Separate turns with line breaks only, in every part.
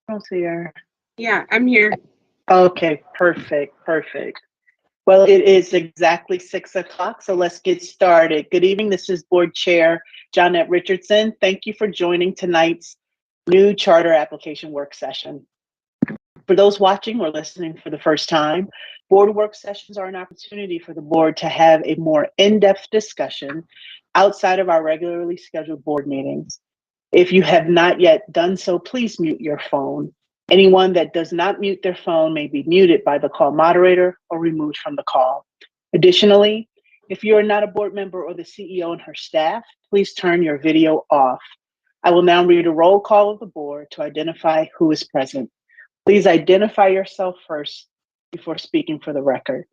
don't see her.
Yeah, I'm here.
Okay, perfect. Well, it is exactly 6 o'clock, so let's get started. Good evening. This is Board Chair Johnette Richardson. Thank you for joining tonight's new charter application work session. For those watching or listening for the first time, board work sessions are an opportunity for the board to have a more in-depth discussion outside of our regularly scheduled board meetings. If you have not yet done so, please mute your phone. Anyone that does not mute their phone may be muted by the call moderator or removed from the call. Additionally, if you are not a board member or the CEO and her staff, please turn your video off. I will now read a roll call of the board to identify who is present. Please identify yourself first before speaking for the record.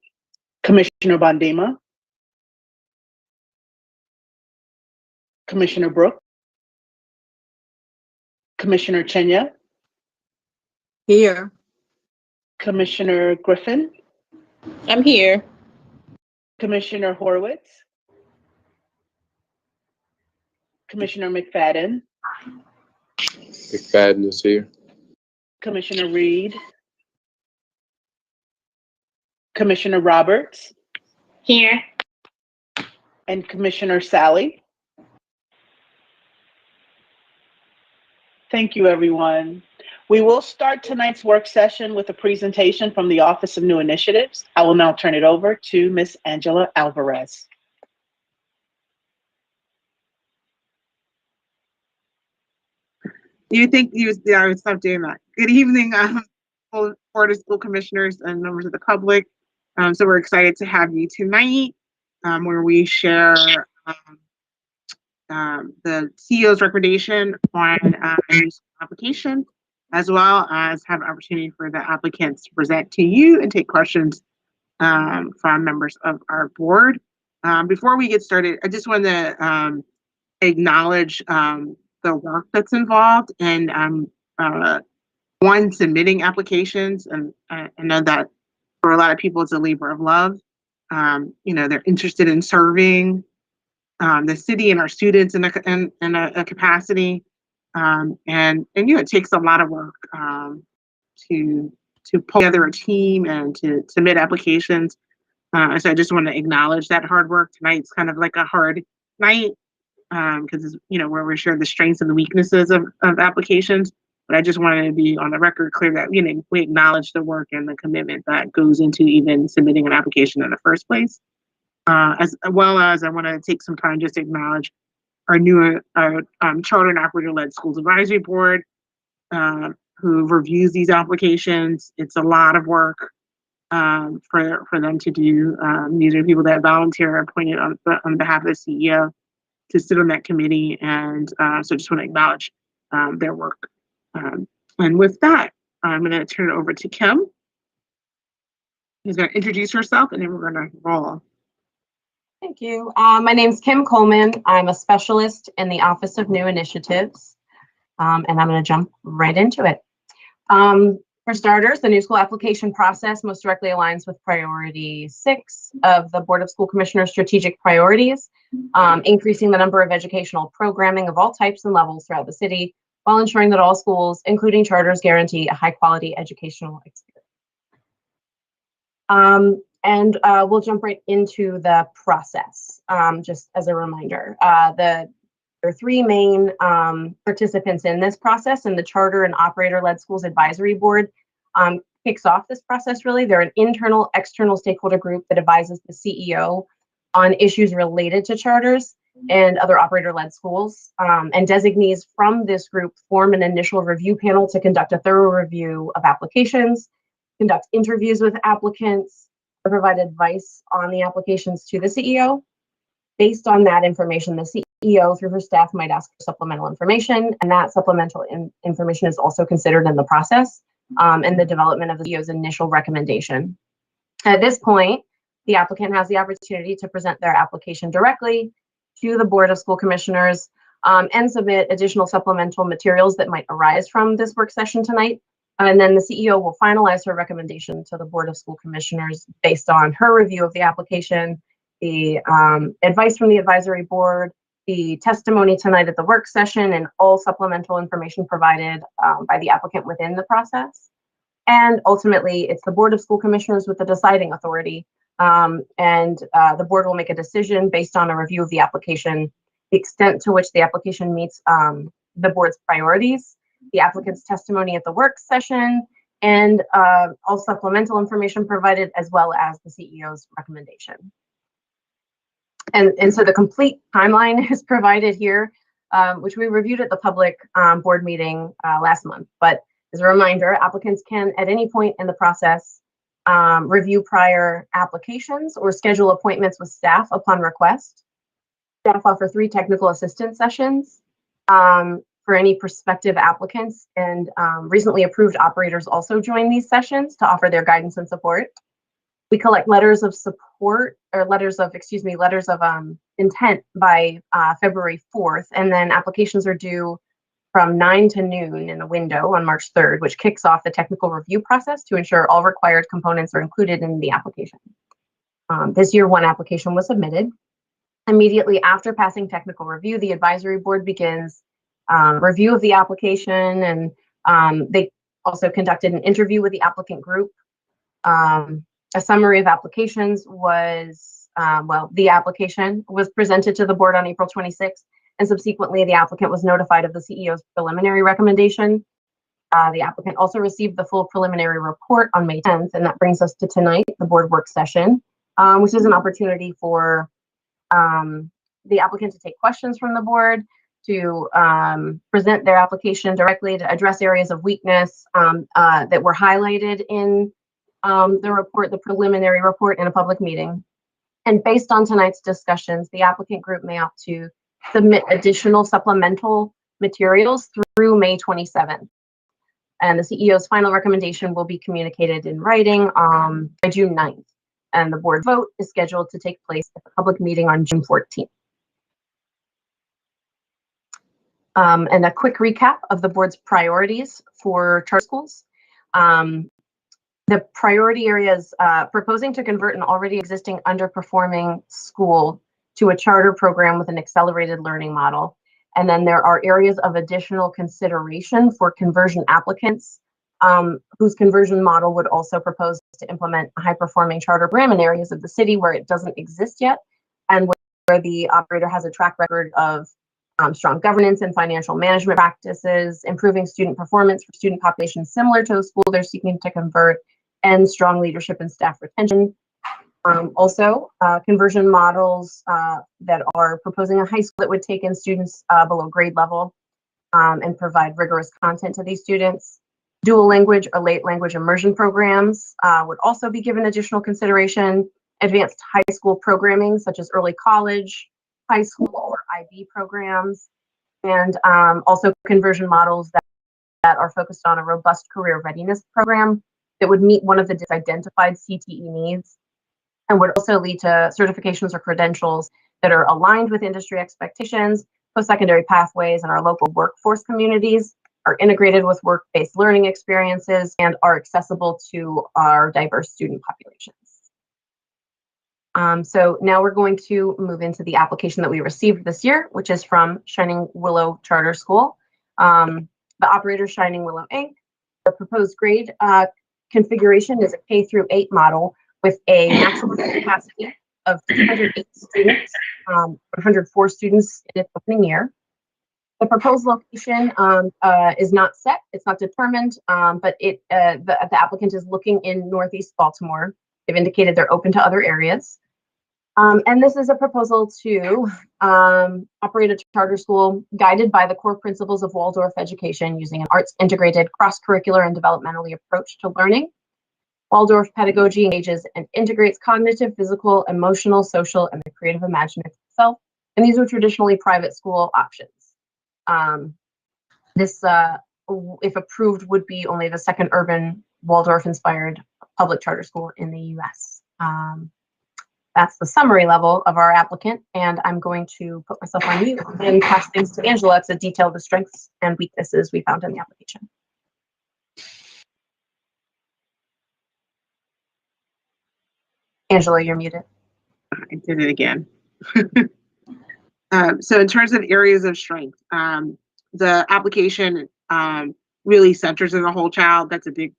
Commissioner Bondima, Commissioner Brooke, Commissioner Chenya,
Here.
Commissioner Griffin,
I'm here.
Commissioner Horowitz, Commissioner McFadden,
McFadden is here.
Commissioner Reed, Commissioner Roberts,
Here.
and Commissioner Sally. Thank you, everyone. We will start tonight's work session with a presentation from the Office of New Initiatives. I will now turn it over to Ms. Angela Alvarez.
You think I would stop doing that. Good evening, Board of School Commissioners and members of the public. So we're excited to have you tonight, where we share the CEO's recommendation on a new application, as well as have an opportunity for the applicants to present to you and take questions from members of our board. Before we get started, I just want to acknowledge the work that's involved in submitting applications, and I know that for a lot of people it's a labor of love. They're interested in serving the city and our students in a capacity, and it takes a lot of work to pull together a team and to submit applications. So I just want to acknowledge that hard work. Tonight's kind of like a hard night because where we share the strengths and the weaknesses of applications. But I just wanted to be on the record clear that we acknowledge the work and the commitment that goes into even submitting an application in the first place. As well as I want to take some time just to acknowledge our new Charter and Operator-led Schools Advisory Board, who reviews these applications. It's a lot of work for them to do. These are people that volunteer appointed on behalf of the CEO to sit on that committee, and so just want to acknowledge their work. And with that, I'm going to turn it over to Kim, who's going to introduce herself, and then we're going to roll.
Thank you. My name is Kim Coleman. I'm a specialist in the Office of New Initiatives, and I'm going to jump right into it. For starters, the new school application process most directly aligns with priority 6 of the Board of School Commissioners' strategic priorities, increasing the number of educational programming of all types and levels throughout the city, while ensuring that all schools, including charters, guarantee a high-quality educational experience. And we'll jump right into the process, just as a reminder. There are 3 main participants in this process, and the Charter and Operator-led Schools Advisory Board kicks off this process, really. They're an internal, external stakeholder group that advises the CEO on issues related to charters and other operator-led schools. And designees from this group form an initial review panel to conduct a thorough review of applications, conduct interviews with applicants, provide advice on the applications to the CEO. Based on that information, the CEO through her staff might ask for supplemental information, and that supplemental information is also considered in the process and the development of the CEO's initial recommendation. At this point, the applicant has the opportunity to present their application directly to the Board of School Commissioners and submit additional supplemental materials that might arise from this work session tonight. And then the CEO will finalize her recommendation to the Board of School Commissioners based on her review of the application, the advice from the advisory board, the testimony tonight at the work session and all supplemental information provided by the applicant within the process. And ultimately, it's the Board of School Commissioners with the deciding authority. The board will make a decision based on a review of the application, the extent to which the application meets the board's priorities, the applicant's testimony at the work session, and all supplemental information provided, as well as the CEO's recommendation. And so the complete timeline is provided here, which we reviewed at the public board meeting last month. But as a reminder, applicants can at any point in the process review prior applications or schedule appointments with staff upon request. Staff offer 3 technical assistance sessions for any prospective applicants, and recently approved operators also join these sessions to offer their guidance and support. We collect letters of support, or letters of intent by February 4th, and then applications are due from 9 to noon in the window on March 3rd, which kicks off the technical review process to ensure all required components are included in the application. This year, 1 application was submitted. Immediately after passing technical review, the advisory board begins review of the application, and they also conducted an interview with the applicant group. A summary of applications was, the application was presented to the board on April 26th, and subsequently the applicant was notified of the CEO's preliminary recommendation. The applicant also received the full preliminary report on May 10th, and that brings us to tonight, the board work session, which is an opportunity for the applicant to take questions from the board, to present their application directly, to address areas of weakness that were highlighted in the report, the preliminary report, in a public meeting. And based on tonight's discussions, the applicant group may opt to submit additional supplemental materials through May 27th. And the CEO's final recommendation will be communicated in writing by June 9th. And the board vote is scheduled to take place at the public meeting on June 14th. And a quick recap of the board's priorities for charter schools. The priority areas, proposing to convert an already existing underperforming school to a charter program with an accelerated learning model. And then there are areas of additional consideration for conversion applicants, whose conversion model would also propose to implement a high-performing charter program in areas of the city where it doesn't exist yet, and where the operator has a track record of strong governance and financial management practices, improving student performance for student populations similar to the school they're seeking to convert, and strong leadership and staff retention. Also, conversion models that are proposing a high school that would take in students below grade level and provide rigorous content to these students. Dual language or late language immersion programs would also be given additional consideration. Advanced high school programming, such as early college, high school, or IB programs, and also conversion models that are focused on a robust career readiness program that would meet one of the identified CTE needs, and would also lead to certifications or credentials that are aligned with industry expectations, post-secondary pathways, and our local workforce communities, are integrated with work-based learning experiences, and are accessible to our diverse student populations. So now we're going to move into the application that we received this year, which is from Shining Willow Charter School. The operator, Shining Willow Inc. The proposed grade configuration is a K-8 model with a maximum capacity of 208 students, 104 students in its opening year. The proposed location is not set, it's not determined, but the applicant is looking in Northeast Baltimore. They've indicated they're open to other areas. And this is a proposal to operate a charter school guided by the core principles of Waldorf education, using an arts-integrated, cross-curricular, and developmentally approach to learning. Waldorf pedagogy engages and integrates cognitive, physical, emotional, social, and the creative imaginative self. And these are traditionally private school options. This, if approved, would be only the second urban Waldorf-inspired public charter school in the U.S. That's the summary level of our applicant, and I'm going to put myself on mute and pass things to Angela to detail the strengths and weaknesses we found in the application. Angela, you're muted.
I did it again. So in terms of areas of strength, the application really centers in the whole child. That's a big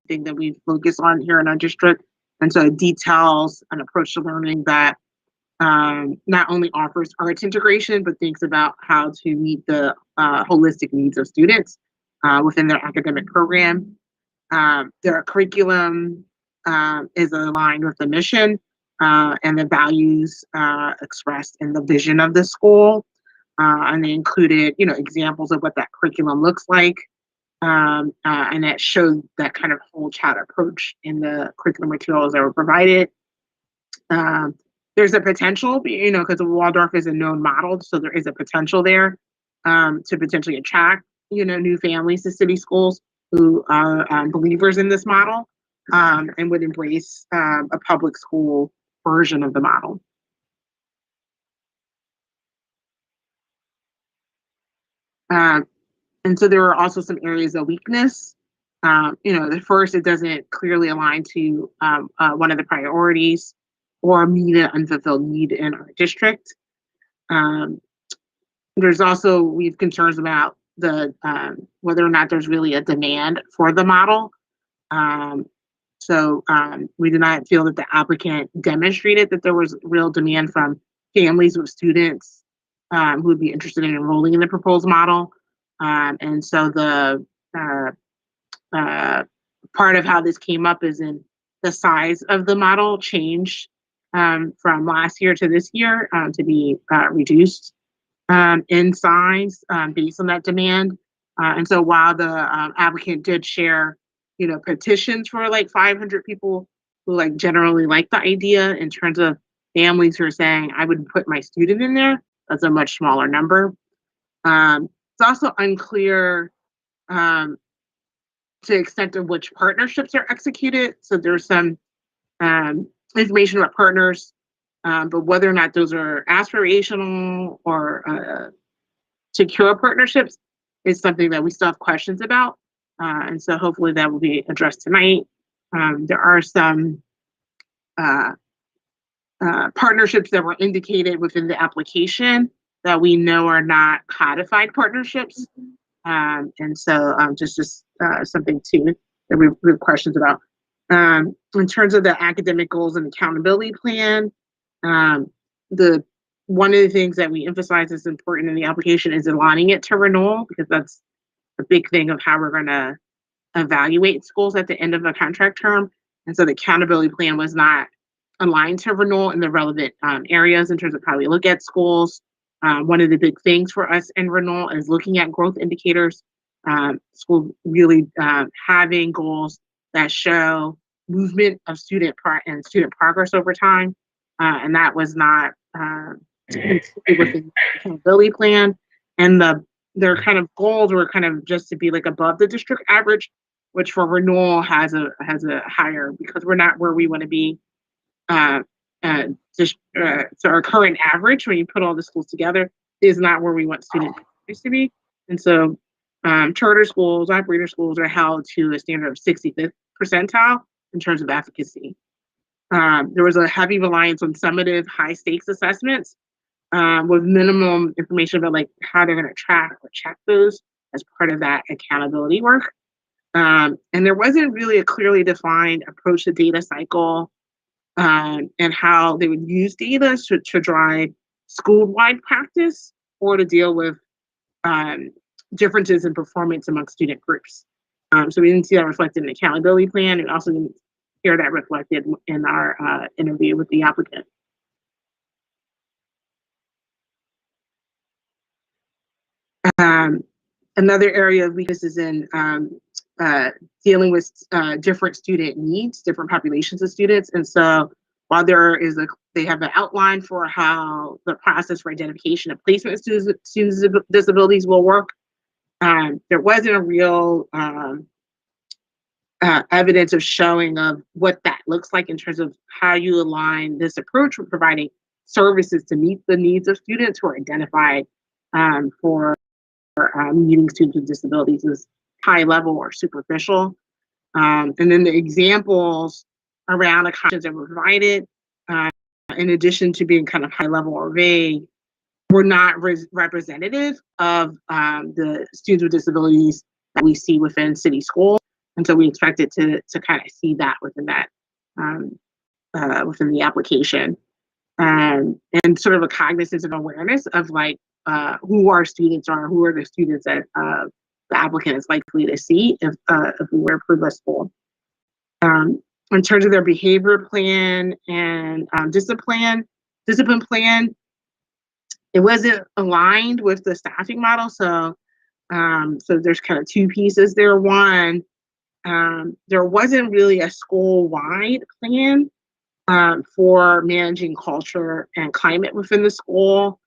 thing that we focus on here in our district. And so it details an approach to learning that not only offers arts integration, but thinks about how to meet the holistic needs of students within their academic program. Their curriculum is aligned with the mission and the values expressed in the vision of the school. And they included, examples of what that curriculum looks like. And that showed that kind of whole child approach in the curriculum materials that were provided. There's a potential, because Waldorf is a known model, so there is a potential there to potentially attract, new families to city schools who are believers in this model and would embrace a public school version of the model. And so there are also some areas of weakness. The first, it doesn't clearly align to one of the priorities or meet an unfulfilled need in our district. There's also, we have concerns about the whether or not there's really a demand for the model. So we do not feel that the applicant demonstrated that there was real demand from families with students who would be interested in enrolling in the proposed model. And so the part of how this came up is in the size of the model changed from last year to this year to be reduced in size based on that demand. And so while the applicant did share, petitions for like 500 people who generally like the idea, in terms of families who are saying, I would put my student in there, that's a much smaller number. It's also unclear to the extent of which partnerships are executed. So there's some information about partners, but whether or not those are aspirational or secure partnerships is something that we still have questions about. And so hopefully that will be addressed tonight. There are some partnerships that were indicated within the application that we know are not codified partnerships. And so just something too that we have questions about. In terms of the academic goals and accountability plan, one of the things that we emphasize is important in the application is aligning it to renewal, because that's a big thing of how we're going to evaluate schools at the end of a contract term. And so the accountability plan was not aligned to renewal in the relevant areas in terms of how we look at schools. One of the big things for us in renewal is looking at growth indicators. Schools really having goals that show movement of student progress over time. And that was not within the accountability plan. And their kind of goals were kind of just to be like above the district average, which for renewal has a higher, because we're not where we want to be. So our current average, when you put all the schools together, is not where we want student progress to be. And so charter schools, operator schools are held to a standard of 65th percentile in terms of efficacy. There was a heavy reliance on summative high stakes assessments with minimum information about like how they're going to track or check those as part of that accountability work. And there wasn't really a clearly defined approach to data cycle and how they would use data to drive school-wide practice or to deal with differences in performance among student groups. So we didn't see that reflected in the accountability plan, and also didn't hear that reflected in our interview with the applicant. Another area of weakness is in dealing with different student needs, different populations of students. And so while they have an outline for how the process for identification of placement of students with disabilities will work, there wasn't a real evidence of showing of what that looks like in terms of how you align this approach with providing services to meet the needs of students who are identified for meeting students with disabilities is high level or superficial. And then the examples around accommodations that were provided, in addition to being kind of high level or vague, were not representative of the students with disabilities that we see within city schools. And so we expected to kind of see that within that, within the application. And sort of a cognizance and awareness of like who our students are, who are the students that the applicant is likely to see if we were approved by school. In terms of their behavior plan and discipline plan, it wasn't aligned with the staffing model. So there's kind of two pieces there. One, there wasn't really a school-wide plan for managing culture and climate within the school.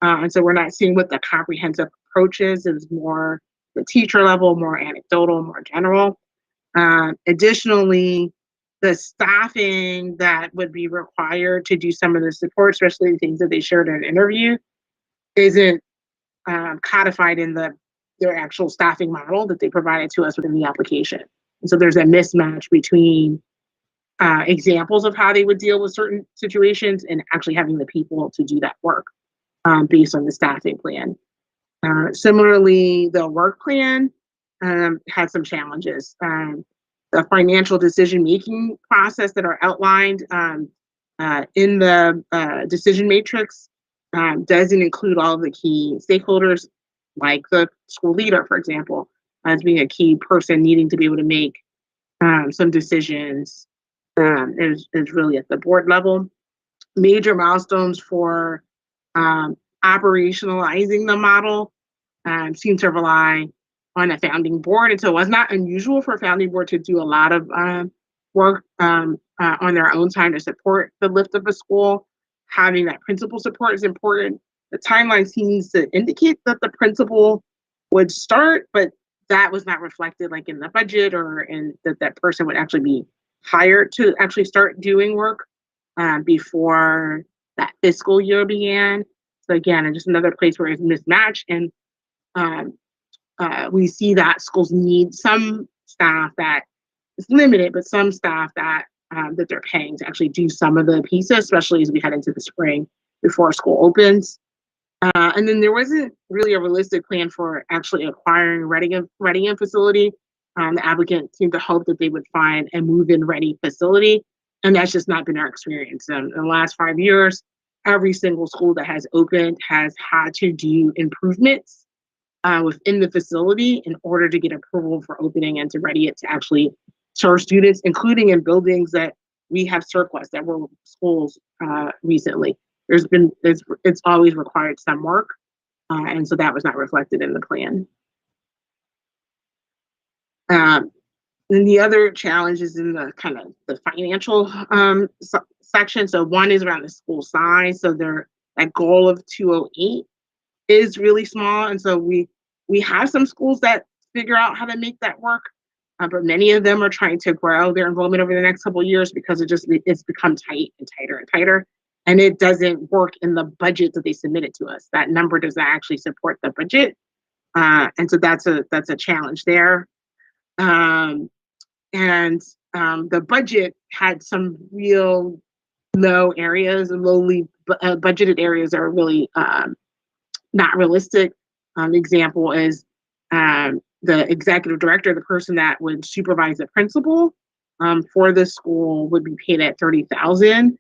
And so we're not seeing what the comprehensive approach is. It was more the teacher level, more anecdotal, more general. Additionally, the staffing that would be required to do some of the support, especially the things that they shared in an interview, isn't codified in their actual staffing model that they provided to us within the application. And so there's a mismatch between examples of how they would deal with certain situations and actually having the people to do that work based on the staffing plan. Similarly, the work plan had some challenges. The financial decision-making process that are outlined in the decision matrix doesn't include all of the key stakeholders, like the school leader, for example, as being a key person needing to be able to make some decisions is really at the board level. Major milestones for operationalizing the model seem to rely on a founding board. And so it was not unusual for a founding board to do a lot of work on their own time to support the lift of a school. Having that principal support is important. The timeline seems to indicate that the principal would start, but that was not reflected like in the budget or in that person would actually be hired to actually start doing work before that fiscal year began. So again, just another place where it's mismatched. And we see that schools need some staff that is limited, but some staff that they're paying to actually do some of the pieces, especially as we head into the spring before school opens. And then there wasn't really a realistic plan for actually acquiring a ready-in facility. The applicant seemed to hope that they would find a move-in ready facility, and that's just not been our experience. In the last 5 years, every single school that has opened has had to do improvements within the facility in order to get approval for opening and to ready it to actually serve students, including in buildings that we have surplus that were schools recently. It's always required some work, and so that was not reflected in the plan. And the other challenge is in the kind of the financial section. So one is around the school size. So that goal of 208 is really small, and so we have some schools that figure out how to make that work, but many of them are trying to grow their enrollment over the next couple of years because it's become tight and tighter and tighter. And it doesn't work in the budget that they submitted to us. That number does not actually support the budget. And so that's a challenge there. And the budget had some real low areas, and lowly budgeted areas are really not realistic. Example is the executive director, the person that would supervise the principal for the school, would be paid at $30,000.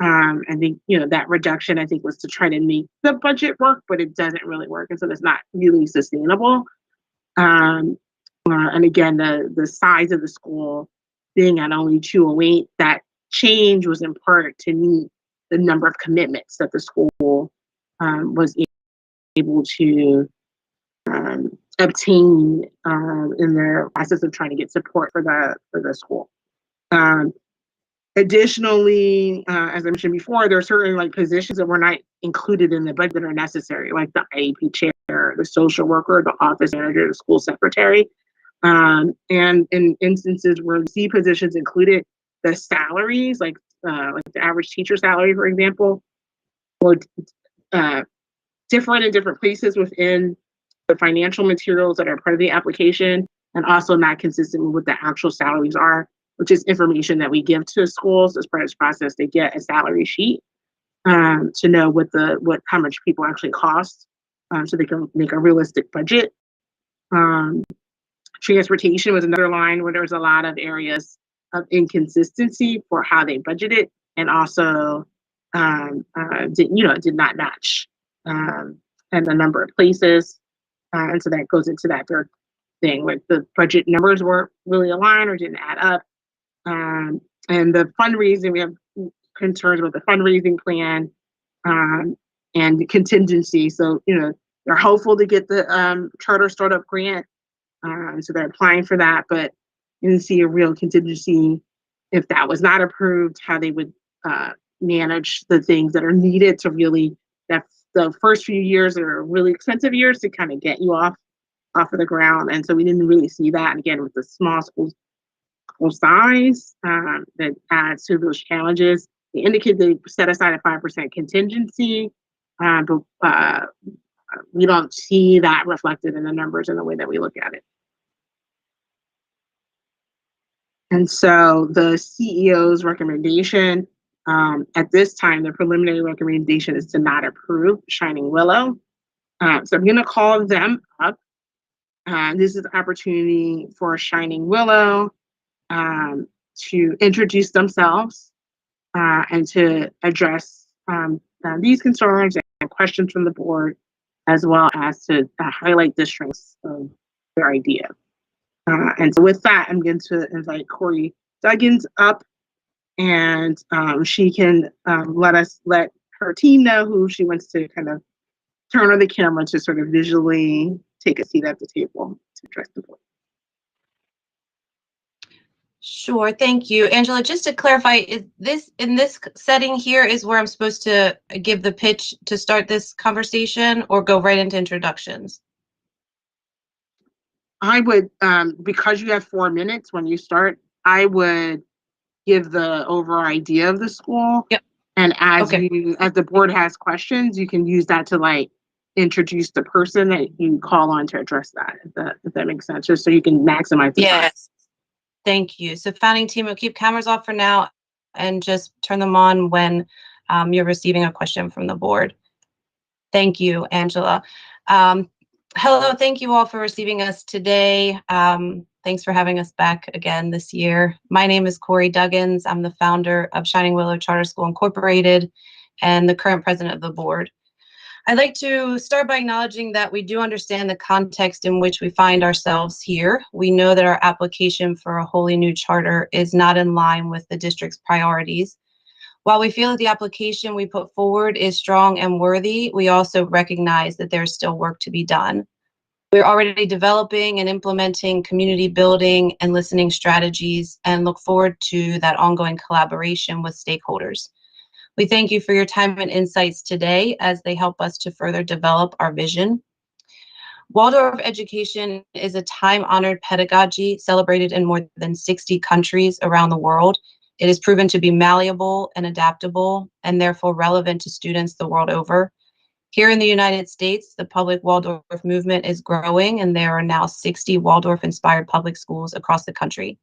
I think, that reduction, I think, was to try to make the budget work, but it doesn't really work. And so it's not really sustainable. And again, the size of the school being at only 208, that change was in part to meet the number of commitments that the school was able to obtain in their process of trying to get support for the school. Additionally, as I mentioned before, there are certain positions that were not included in the budget that are necessary, like the IEP chair, the social worker, the office manager, the school secretary. And in instances where we see positions included, the salaries, like the average teacher salary, for example, were different in different places within the financial materials that are part of the application, and also not consistent with what the actual salaries are, which is information that we give to schools as part of this process. They get a salary sheet, to know how much people actually cost, so they can make a realistic budget. Transportation was another line where there was a lot of areas of inconsistency for how they budgeted, and also did not match in a number of places. And so that goes into that third thing, where the budget numbers weren't really aligned or didn't add up. And the fundraising, we have concerns with the fundraising plan and the contingency. So, they're hopeful to get the charter startup grant. So they're applying for that, but you didn't see a real contingency if that was not approved, how they would manage the things that are needed to really, that's the first few years are really expensive years to kind of get you off of the ground. And so we didn't really see that. And again, with the small school size, that adds to those challenges. They indicate they set aside a 5% contingency, but we don't see that reflected in the numbers in the way that we look at it. And so the CEO's recommendation, at this time, the preliminary recommendation is to not approve Shining Willow. So I'm going to call them up. This is the opportunity for Shining Willow to introduce themselves and to address these concerns and questions from the board, as well as to highlight the strengths of their idea. And so with that, I'm going to invite Corey Duggins up, and she can let her team know who she wants to kind of turn on the camera to sort of visually take a seat at the table to address the board.
Sure, thank you. Angela, just to clarify, is this in this setting here is where I'm supposed to give the pitch to start this conversation, or go right into introductions?
I would, because you have 4 minutes when you start, I would give the overall idea of the school.
Yep.
And as
Okay.
as the board has questions, you can use that to introduce the person that you call on to address that, if that makes sense, just so you can maximize the time.
Yes. Thank you. So founding team will keep cameras off for now and just turn them on when you're receiving a question from the board. Thank you, Angela. Hello, thank you all for receiving us today. Thanks for having us back again this year. My name is Corey Duggins. I'm the founder of Shining Willow Charter School Incorporated and the current president of the board. I'd like to start by acknowledging that we do understand the context in which we find ourselves here. We know that our application for a wholly new charter is not in line with the district's priorities. While we feel that the application we put forward is strong and worthy, we also recognize that there's still work to be done. We're already developing and implementing community building and listening strategies, and look forward to that ongoing collaboration with stakeholders. We thank you for your time and insights today as they help us to further develop our vision. Waldorf education is a time-honored pedagogy celebrated in more than 60 countries around the world. It is proven to be malleable and adaptable, and therefore relevant to students the world over. Here in the United States, the public Waldorf movement is growing, and there are now 60 Waldorf-inspired public schools across the country.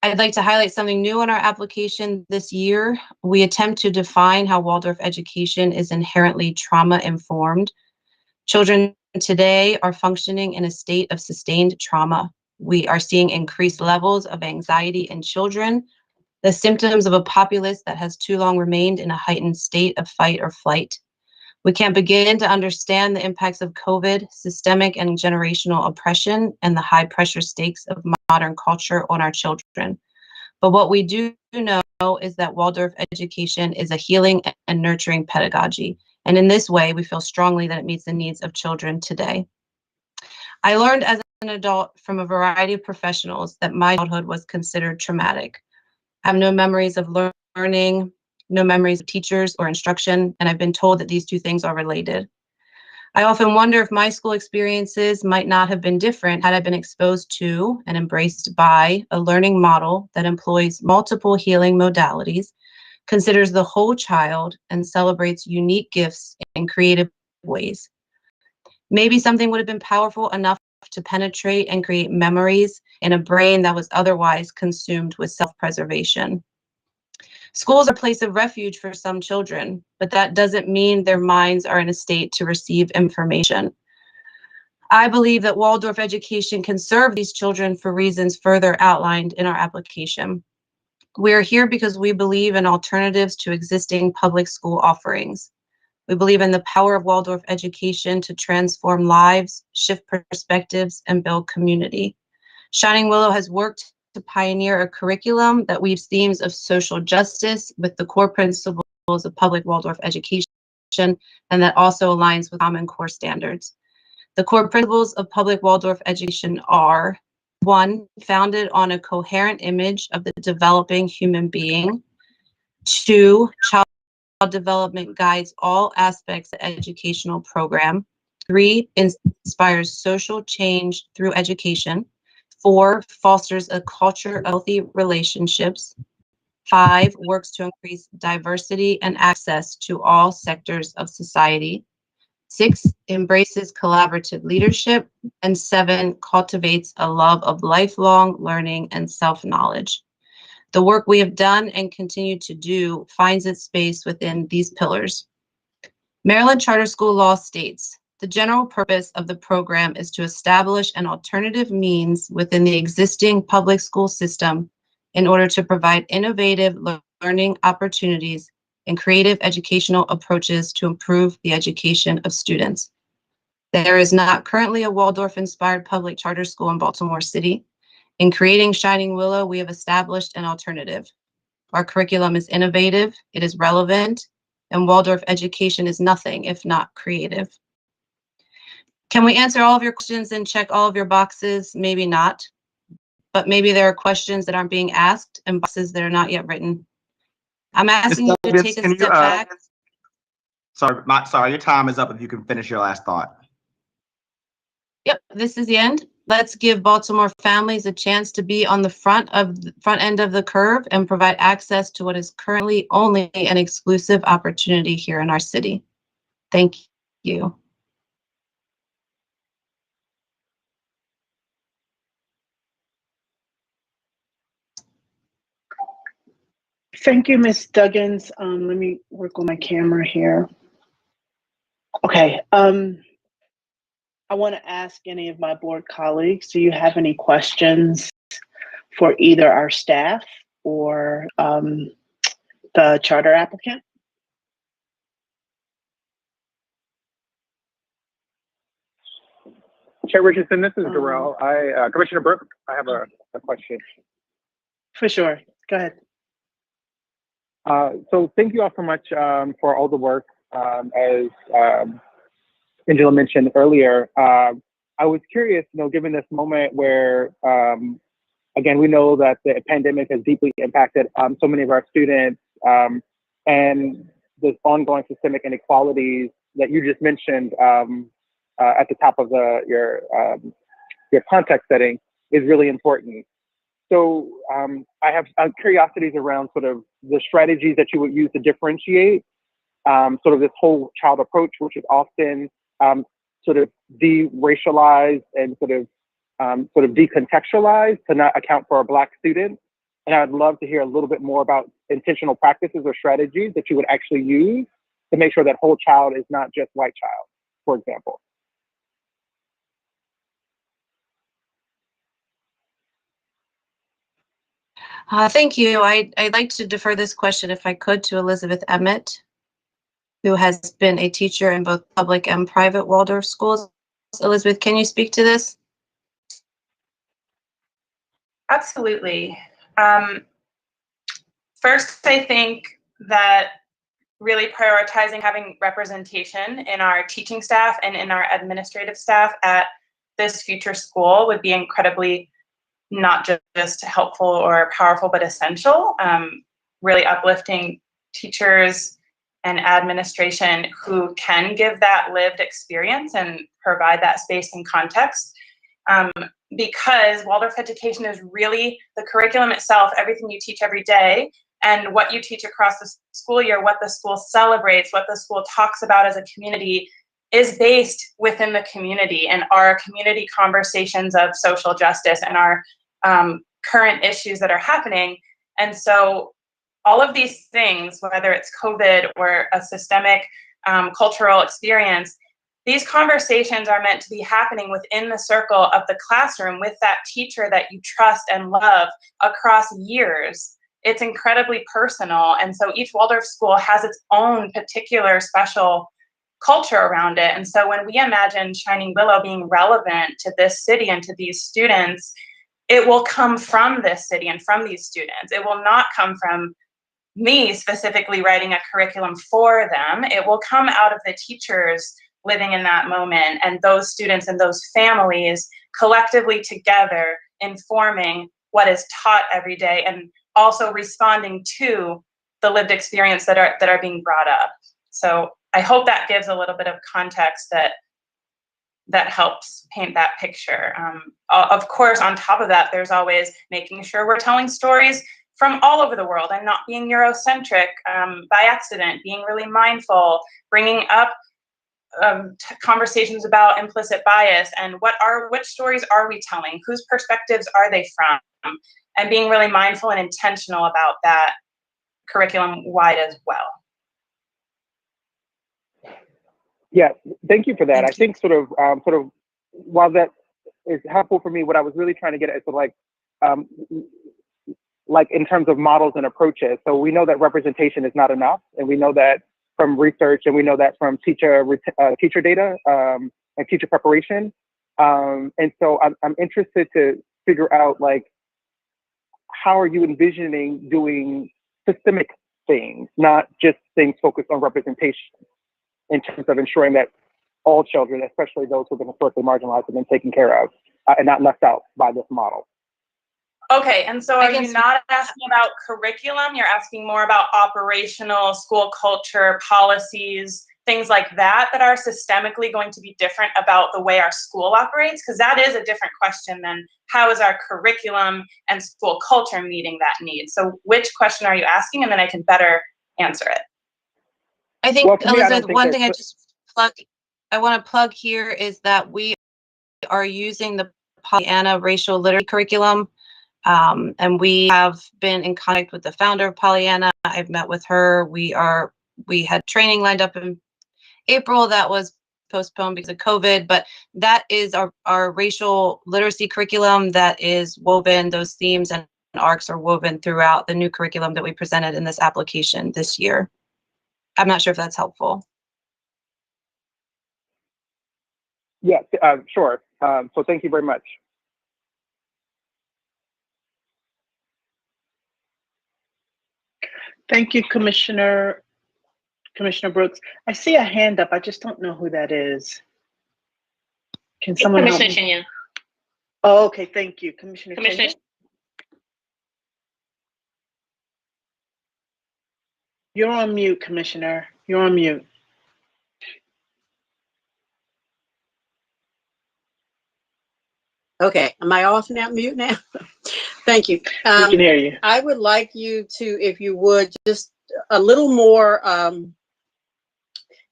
I'd like to highlight something new in our application this year. We attempt to define how Waldorf education is inherently trauma-informed. Children today are functioning in a state of sustained trauma. We are seeing increased levels of anxiety in children, the symptoms of a populace that has too long remained in a heightened state of fight or flight. We can't begin to understand the impacts of COVID, systemic and generational oppression, and the high-pressure stakes of modern culture on our children. But what we do know is that Waldorf education is a healing and nurturing pedagogy. And in this way, we feel strongly that it meets the needs of children today. I learned as an adult from a variety of professionals that my childhood was considered traumatic. I have no memories of learning, no memories of teachers or instruction, and I've been told that these two things are related. I often wonder if my school experiences might not have been different had I been exposed to and embraced by a learning model that employs multiple healing modalities, considers the whole child, and celebrates unique gifts in creative ways. Maybe something would have been powerful enough to penetrate and create memories in a brain that was otherwise consumed with self-preservation. Schools are a place of refuge for some children, but that doesn't mean their minds are in a state to receive information. I believe that Waldorf education can serve these children for reasons further outlined in our application. We are here because we believe in alternatives to existing public school offerings. We believe in the power of Waldorf education to transform lives, shift perspectives, and build community. Shining Willow has worked to pioneer a curriculum that weaves themes of social justice with the core principles of public Waldorf education, and that also aligns with Common Core standards. The core principles of public Waldorf education are: 1, founded on a coherent image of the developing human being. 2, child development guides all aspects of the educational program. 3, inspires social change through education. 4, fosters a culture of healthy relationships. 5, works to increase diversity and access to all sectors of society. 6, embraces collaborative leadership. And 7, cultivates a love of lifelong learning and self-knowledge. The work we have done and continue to do finds its space within these pillars. Maryland Charter School law states, the general purpose of the program is to establish an alternative means within the existing public school system in order to provide innovative learning opportunities and creative educational approaches to improve the education of students. There is not currently a Waldorf-inspired public charter school in Baltimore City. In creating Shining Willow, we have established an alternative. Our curriculum is innovative, it is relevant, and Waldorf education is nothing if not creative. Can we answer all of your questions and check all of your boxes? Maybe not, but maybe there are questions that aren't being asked and boxes that are not yet written. I'm asking you to take a step back.
Sorry, your time is up. If you can finish your last thought.
Yep, this is the end. Let's give Baltimore families a chance to be on the front end of the curve and provide access to what is currently only an exclusive opportunity here in our city. Thank you.
Thank you, Ms. Duggins. Let me work on my camera here. Okay. I want to ask any of my board colleagues, do you have any questions for either our staff or the charter applicant?
Chair Richardson, this is Darrell. Commissioner Brooke, I have a question.
For sure. Go ahead.
So thank you all so much for all the work. As Angela mentioned earlier, I was curious, given this moment where, again, we know that the pandemic has deeply impacted so many of our students, and the ongoing systemic inequalities that you just mentioned at the top of your context setting is really important. So I have curiosities around sort of the strategies that you would use to differentiate sort of this whole child approach, which is often sort of de-racialized and sort of decontextualized to not account for a Black student. And I'd love to hear a little bit more about intentional practices or strategies that you would actually use to make sure that whole child is not just white child, for example.
Thank you. I'd like to defer this question, if I could, to Elizabeth Emmett, who has been a teacher in both public and private Waldorf schools. Elizabeth, can you speak to this?
Absolutely. First, I think that really prioritizing having representation in our teaching staff and in our administrative staff at this future school would be incredibly not just helpful or powerful, but essential. Really uplifting teachers and administration who can give that lived experience and provide that space and context. Because Waldorf education is really the curriculum itself, everything you teach every day, and what you teach across the school year, what the school celebrates, what the school talks about as a community is based within the community and our community conversations of social justice and our current issues that are happening. And so all of these things, whether it's COVID or a systemic cultural experience, these conversations are meant to be happening within the circle of the classroom with that teacher that you trust and love across years. It's incredibly personal. And so each Waldorf school has its own particular special culture around it. And so when we imagine Shining Willow being relevant to this city and to these students, it will come from this city and from these students. It will not come from me specifically writing a curriculum for them. It will come out of the teachers living in that moment and those students and those families collectively together informing what is taught every day and also responding to the lived experience that are being brought up. So I hope that gives a little bit of context that helps paint that picture. Of course, on top of that, there's always making sure we're telling stories from all over the world and not being Eurocentric by accident, being really mindful, bringing up conversations about implicit bias and which stories are we telling, whose perspectives are they from, and being really mindful and intentional about that curriculum wide as well.
Yeah, thank you for that. I think sort of while that is helpful for me, what I was really trying to get at is sort of like in terms of models and approaches. So we know that representation is not enough, and we know that from research, and we know that from teacher data and teacher preparation. And so I'm interested to figure out, like, how are you envisioning doing systemic things, not just things focused on representation, in terms of ensuring that all children, especially those who've been historically marginalized, have been taken care of and not left out by this model?
Okay, and so are you not asking about curriculum? You're asking more about operational school culture, policies, things like that are systemically going to be different about the way our school operates? Because that is a different question than how is our curriculum and school culture meeting that need? So which question are you asking? And then I can better answer it.
I think,
Well, for me,
Elizabeth, one thing I want to plug here is that we are using the Pollyanna racial literacy curriculum. And we have been in contact with the founder of Pollyanna. I've met with her. We had training lined up in April that was postponed because of COVID, but that is our racial literacy curriculum that is woven. Those themes and arcs are woven throughout the new curriculum that we presented in this application this year. I'm not sure if that's helpful.
Yeah, sure. So thank you very much.
Thank you, Commissioner Brooks. I see a hand up. I just don't know who that is. Can someone help me?
Commissioner Chenya.
Oh, okay. Thank you, Commissioner Chenya. You're on mute, Commissioner. You're on mute.
Okay, am I off now, mute now? Thank you.
We can hear you.
I would like you to, if you would, just a little more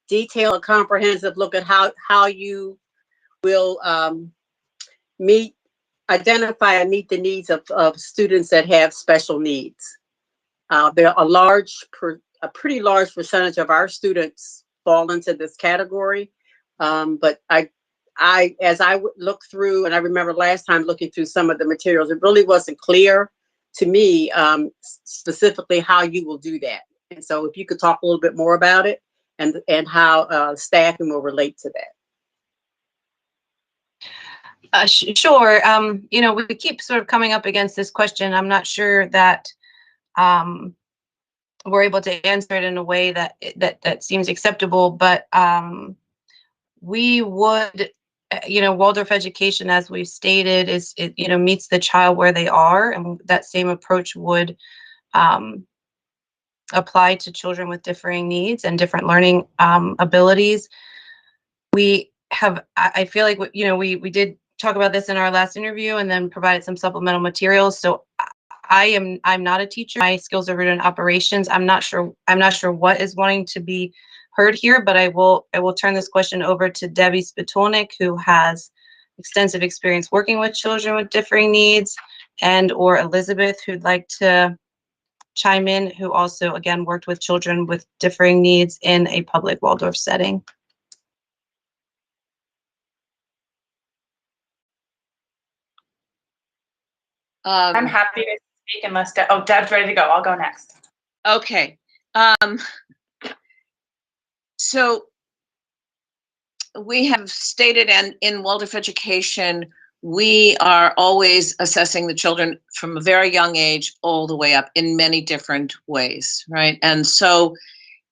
detailed, comprehensive look at how you will identify and meet the needs of students that have special needs. There are a pretty large percentage of our students fall into this category, but as I look through, and I remember last time looking through some of the materials, it really wasn't clear to me specifically how you will do that. And so if you could talk a little bit more about it and how staffing will relate to that.
Sure. We keep sort of coming up against this question. I'm not sure that we're able to answer it in a way that seems acceptable, but we would, Waldorf education, as we've stated, meets the child where they are, and that same approach would apply to children with differing needs and different learning abilities. I feel like, we did talk about this in our last interview and then provided some supplemental materials. So I'm not a teacher. My skills are rooted in operations. I'm not sure what is wanting to be heard here, but I will turn this question over to Debbie Spitolnik, who has extensive experience working with children with differing needs, and or Elizabeth, who'd like to chime in, who also, again, worked with children with differing needs in a public Waldorf setting.
I'm happy to speak unless, Deb's ready to go. I'll go next.
Okay. So we have stated, and in Waldorf education, we are always assessing the children from a very young age all the way up in many different ways, right? And so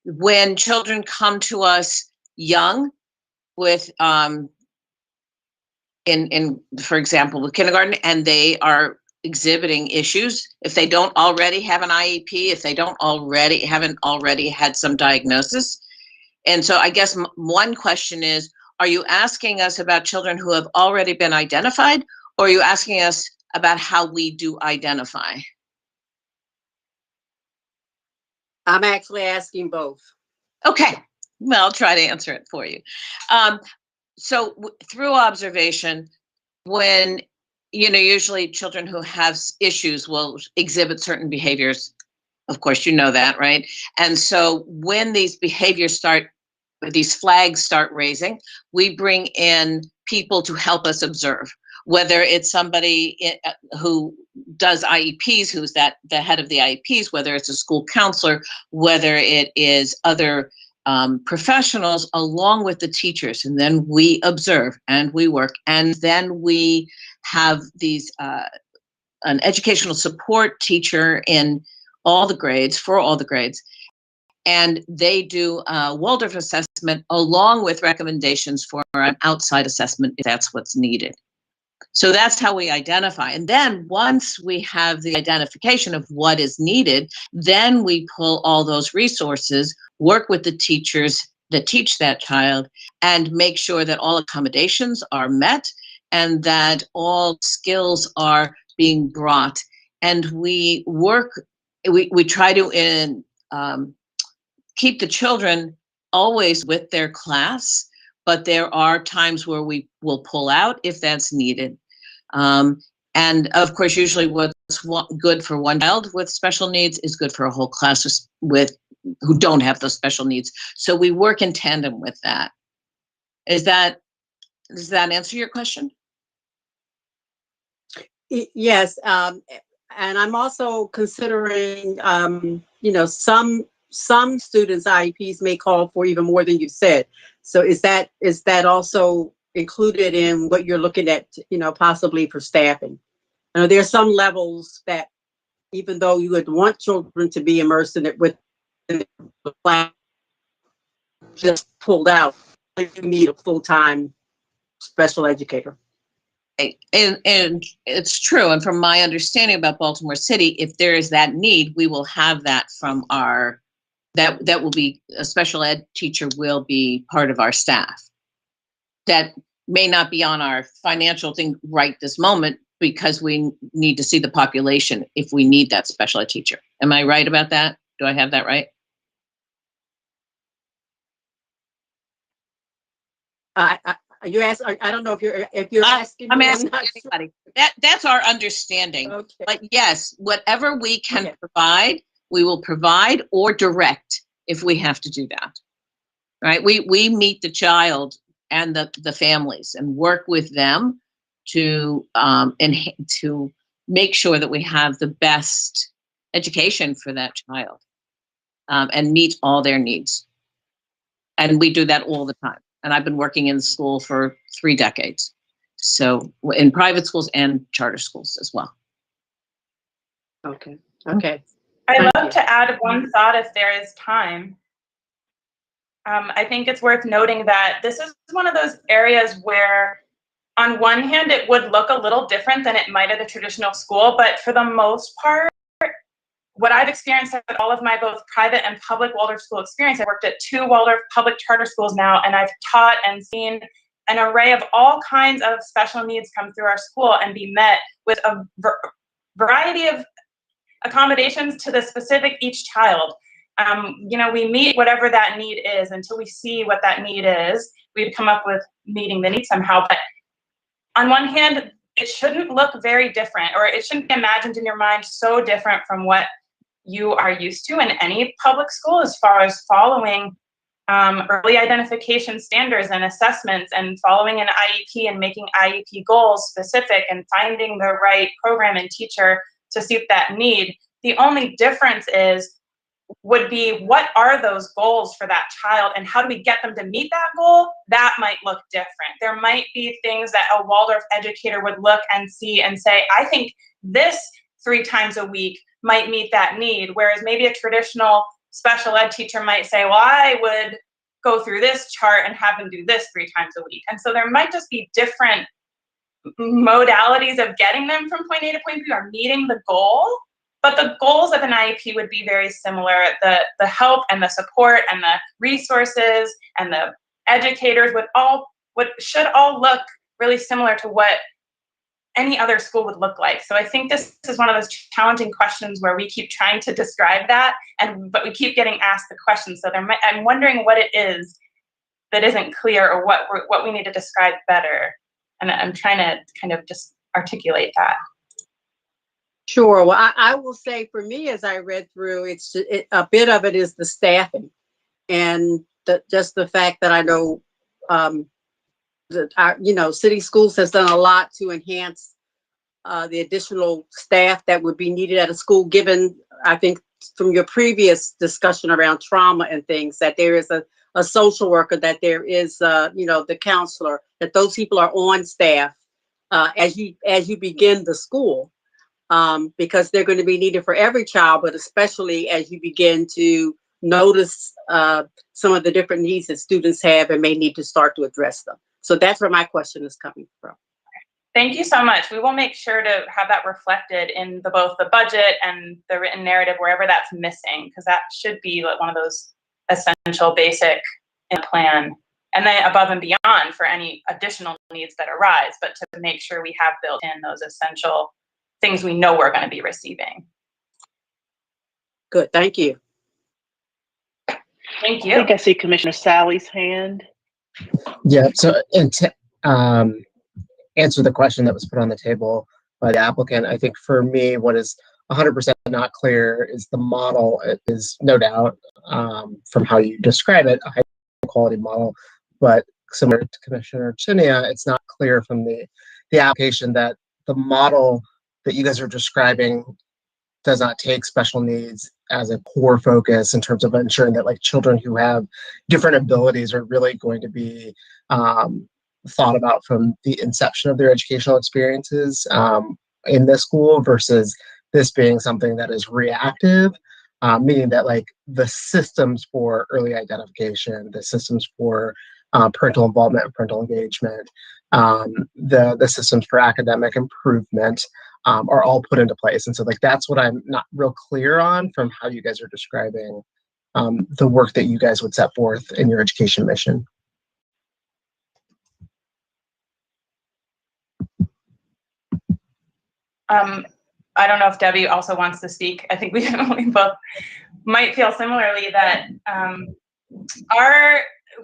when children come to us young with, for example, with kindergarten, and they are exhibiting issues, if they don't already have an IEP, if they haven't already had some diagnosis. And so I guess one question is, are you asking us about children who have already been identified, or are you asking us about how we do identify?
I'm actually asking both.
Okay, well, I'll try to answer it for you. So through observation, when, usually children who have issues will exhibit certain behaviors. Of course, you know that, right? And so when these behaviors these flags start raising, we bring in people to help us observe, whether it's somebody who does IEPs, who's the head of the IEPs, whether it's a school counselor, whether it is other professionals along with the teachers. And then we observe and we work, and then we have an educational support teacher in all the grades, for all the grades. And they do a Waldorf assessment along with recommendations for an outside assessment if that's what's needed. So that's how we identify. And then once we have the identification of what is needed, then we pull all those resources, work with the teachers that teach that child, and make sure that all accommodations are met and that all skills are being brought. And we try to keep the children always with their class, but there are times where we will pull out if that's needed. And of course, usually what's good for one child with special needs is good for a whole class who don't have those special needs. So we work in tandem with that. Does that answer your question?
Yes, and I'm also considering, some students' IEPs may call for even more than you said. So is that also included in what you're looking at, possibly for staffing? There are some levels that, even though you would want children to be immersed in it with the class, just pulled out, you need a full-time special educator.
And it's true. And from my understanding about Baltimore City, if there is that need, we will have that from that will be, a special ed teacher will be part of our staff. That may not be on our financial thing right this moment, because we need to see the population if we need that special ed teacher. Am I right about that? Do I have that right?
You ask. I don't know if you're asking.
I'm
me,
asking
not
anybody. That's our understanding.
Okay.
But yes, whatever we can provide, we will provide or direct if we have to do that. Right? We meet the child and the families and work with them to make sure that we have the best education for that child and meet all their needs. And we do that all the time. And I've been working in school for 3 decades. So in private schools and charter schools as well.
Okay.
I'd love to add one thought if there is time. I think it's worth noting that this is one of those areas where, on one hand, it would look a little different than it might at a traditional school, but for the most part, what I've experienced at all of my both private and public Waldorf school experience, I've worked at 2 Waldorf public charter schools now, and I've taught and seen an array of all kinds of special needs come through our school and be met with a variety of accommodations to the specific each child. We meet whatever that need is until we see what that need is. We'd come up with meeting the need somehow. But on one hand, it shouldn't look very different, or it shouldn't be imagined in your mind so different from what you are used to in any public school as far as following early identification standards and assessments and following an IEP and making IEP goals specific and finding the right program and teacher to suit that need. The only difference would be what are those goals for that child and how do we get them to meet that goal? That might look different. There might be things that a Waldorf educator would look and see and say, I think this 3 times a week might meet that need, whereas maybe a traditional special ed teacher might say, well, I would go through this chart and have them do this 3 times a week. And so there might just be different modalities of getting them from point A to point B or meeting the goal, but the goals of an IEP would be very similar. The help and the support and the resources and the educators should all look really similar to what any other school would look like. So I think this is one of those challenging questions where we keep trying to describe that, but we keep getting asked the question. So I'm wondering what it is that isn't clear or what we need to describe better. And I'm trying to kind of just articulate that.
Sure. Well, I will say for me, as I read through, a bit of it is the staffing and just the fact that I know city schools has done a lot to enhance the additional staff that would be needed at a school, given, I think, from your previous discussion around trauma and things, that there is a social worker, that there is, the counselor, that those people are on staff as you begin the school, because they're going to be needed for every child, but especially as you begin to notice some of the different needs that students have and may need to start to address them. So that's where my question is coming from.
Thank you so much. We will make sure to have that reflected in both the budget and the written narrative, wherever that's missing, because that should be like one of those essential basic in the plan, and then above and beyond for any additional needs that arise, but to make sure we have built in those essential things we know we're going to be receiving.
Good, thank you.
Thank
I
you.
think I see Commissioner Sally's hand.
Yeah, so and to answer the question that was put on the table by the applicant, I think for me, what is 100% not clear is the model. It is no doubt, from how you describe it, a high quality model, but similar to Commissioner Chinia, it's not clear from the application that the model that you guys are describing does not take special needs as a core focus in terms of ensuring that like children who have different abilities are really going to be thought about from the inception of their educational experiences in this school, versus this being something that is reactive, meaning that like the systems for early identification, the systems for parental involvement and parental engagement, the systems for academic improvement are all put into place. And so like that's what I'm not real clear on from how you guys are describing the work that you guys would set forth in your education mission.
I don't know if Debbie also wants to speak. I think we both might feel similarly that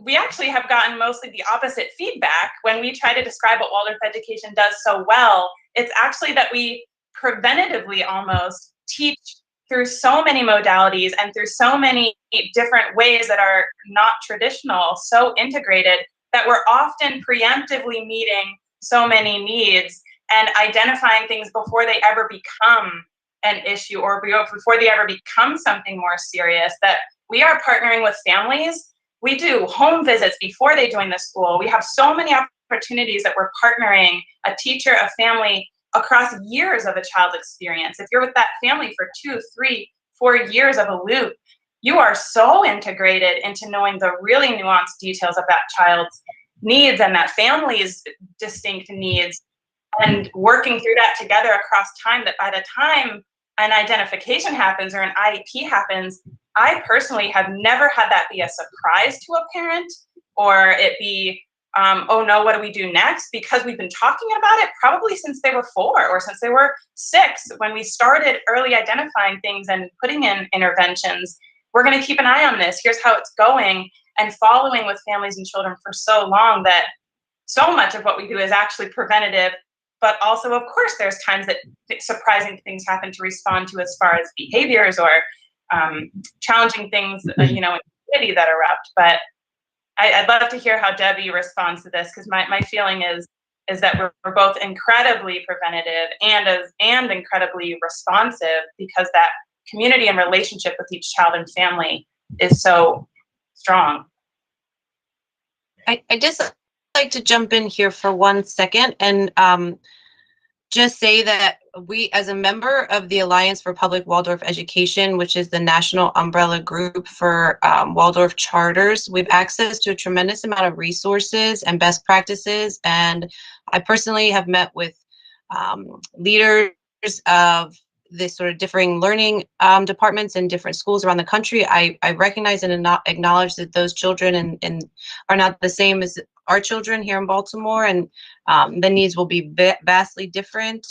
we actually have gotten mostly the opposite feedback when we try to describe what Waldorf education does so well. It's actually that we preventatively almost teach through so many modalities and through so many different ways that are not traditional, so integrated, that we're often preemptively meeting so many needs and identifying things before they ever become an issue or before they ever become something more serious, that we are partnering with families. We do home visits before they join the school. We have so many opportunities that we're partnering a teacher, a family across years of a child's experience. If you're with that family for 2, 3, 4 years of a loop, you are so integrated into knowing the really nuanced details of that child's needs and that family's distinct needs, and working through that together across time, that by the time an identification happens or an IEP happens, I personally have never had that be a surprise to a parent or it be, oh no, what do we do next? Because we've been talking about it probably since they were 4 or since they were 6, when we started early identifying things and putting in interventions. We're going to keep an eye on this. Here's how it's going, and following with families and children for so long that so much of what we do is actually preventative but also, of course, there's times that surprising things happen to respond to as far as behaviors or challenging things, you know, in the city that erupt. But I'd love to hear how Debbie responds to this, because my feeling is that we're both incredibly preventative and incredibly responsive, because that community and relationship with each child and family is so strong.
I just like to jump in here for 1 second and just say that we, as a member of the Alliance for Public Waldorf Education, which is the national umbrella group for Waldorf charters, we have access to a tremendous amount of resources and best practices. And I personally have met with leaders of the sort of differing learning departments in different schools around the country. I recognize and acknowledge that those children and are not the same as our children here in Baltimore, and the needs will be vastly different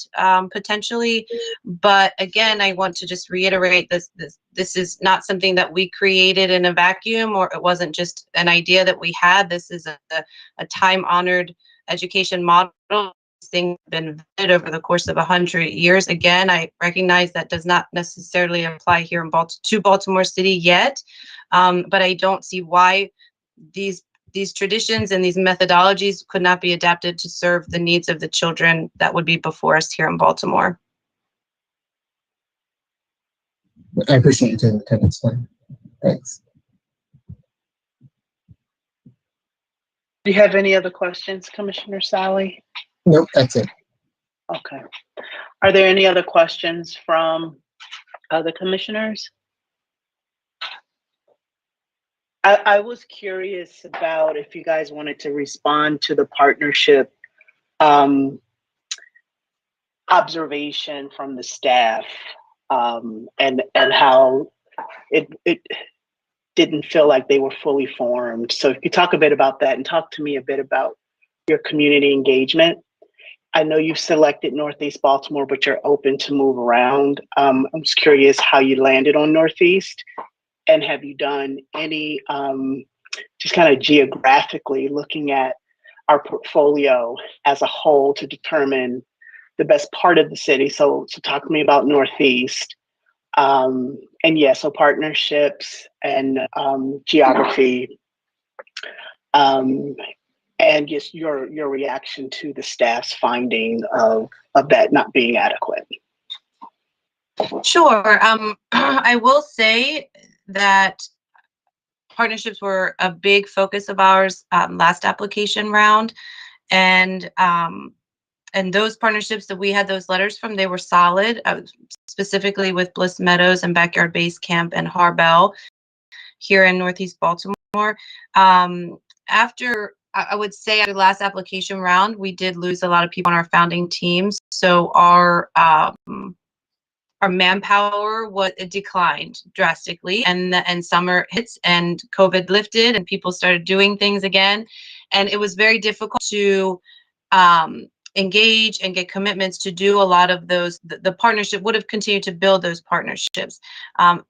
potentially. But again, I want to just reiterate this is not something that we created in a vacuum, or it wasn't just an idea that we had. This is a time-honored education model. Things have been vetted over the course of 100 years. Again, I recognize that does not necessarily apply here in Baltimore City yet, but I don't see why these traditions and these methodologies could not be adapted to serve the needs of the children that would be before us here in Baltimore.
I appreciate you taking the time to explain. Thanks.
Do you have any other questions, Commissioner Sally?
Nope, that's it.
Okay. Are there any other questions from other commissioners? I was curious about if you guys wanted to respond to the partnership observation from the staff, and how it didn't feel like they were fully formed. So if you talk a bit about that and talk to me a bit about your community engagement. I know you've selected Northeast Baltimore, but you're open to move around. I'm just curious how you landed on Northeast, and have you done any, just kind of geographically looking at our portfolio as a whole to determine the best part of the city? So talk to me about Northeast. And yeah, so partnerships and geography, and just your reaction to the staff's finding of that not being adequate.
Sure. I will say that partnerships were a big focus of ours last application round, and those partnerships that we had those letters from, they were solid, specifically with Bliss Meadows and Backyard Base Camp and Harbell here in Northeast Baltimore. I would say after the last application round, we did lose a lot of people on our founding teams. So our manpower declined drastically, and summer hits and COVID lifted and people started doing things again. And it was very difficult to engage and get commitments to do a lot of those. The partnership would have continued to build those partnerships.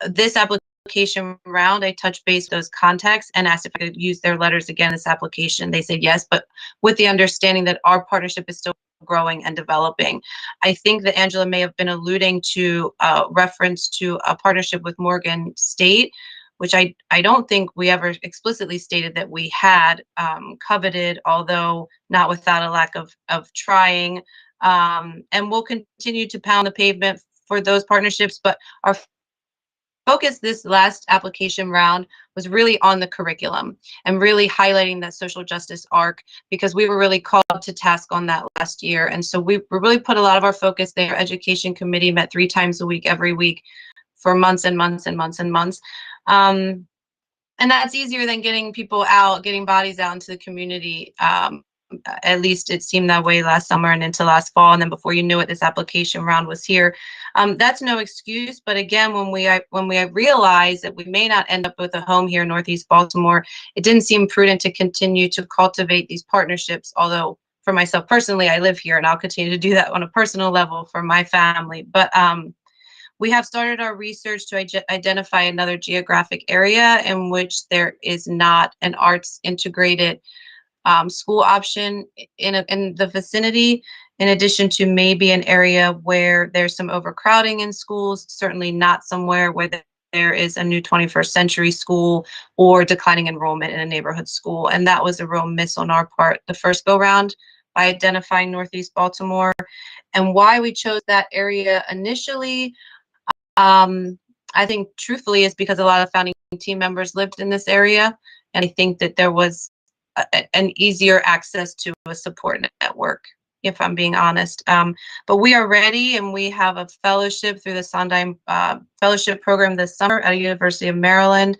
This application round, I touched base with those contacts and asked if I could use their letters again this application. They said yes, but with the understanding that our partnership is still growing and developing. I think that Angela may have been alluding to reference to a partnership with Morgan State, which I don't think we ever explicitly stated that we had coveted, although not without a lack of trying. And we'll continue to pound the pavement for those partnerships, but our focus this last application round was really on the curriculum and really highlighting that social justice arc, because we were really called to task on that last year. And so we really put a lot of our focus there. Education committee met 3 times a week, every week for months and months and months and months. And that's easier than getting people out, getting bodies out into the community. At least it seemed that way last summer and into last fall. And then before you knew it, this application round was here. That's no excuse. But again, when we realized that we may not end up with a home here in Northeast Baltimore, it didn't seem prudent to continue to cultivate these partnerships. Although for myself personally, I live here and I'll continue to do that on a personal level for my family. But we have started our research to identify another geographic area in which there is not an arts integrated school option in the vicinity. in addition to maybe an area where there's some overcrowding in schools, certainly not somewhere where there is a new 21st century school or declining enrollment in a neighborhood school. And that was a real miss on our part the first go round by identifying Northeast Baltimore. And why we chose that area initially, I think truthfully is because a lot of founding team members lived in this area. And I think that there was an easier access to a support network, if I'm being honest. But we are ready, and we have a fellowship through the Sondheim Fellowship Program this summer at the University of Maryland.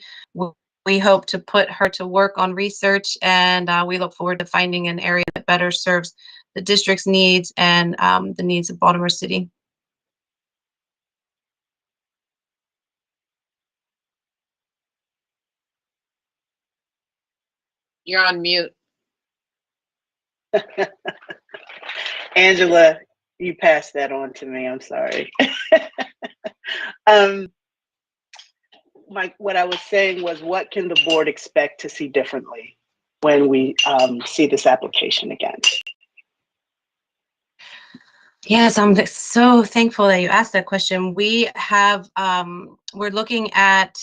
We hope to put her to work on research, and we look forward to finding an area that better serves the district's needs and the needs of Baltimore City.
You're on mute.
Angela, you passed that on to me. I'm sorry. Mike, what I was saying was, what can the board expect to see differently when we see this application again?
Yes, I'm so thankful that you asked that question. We have, we're looking at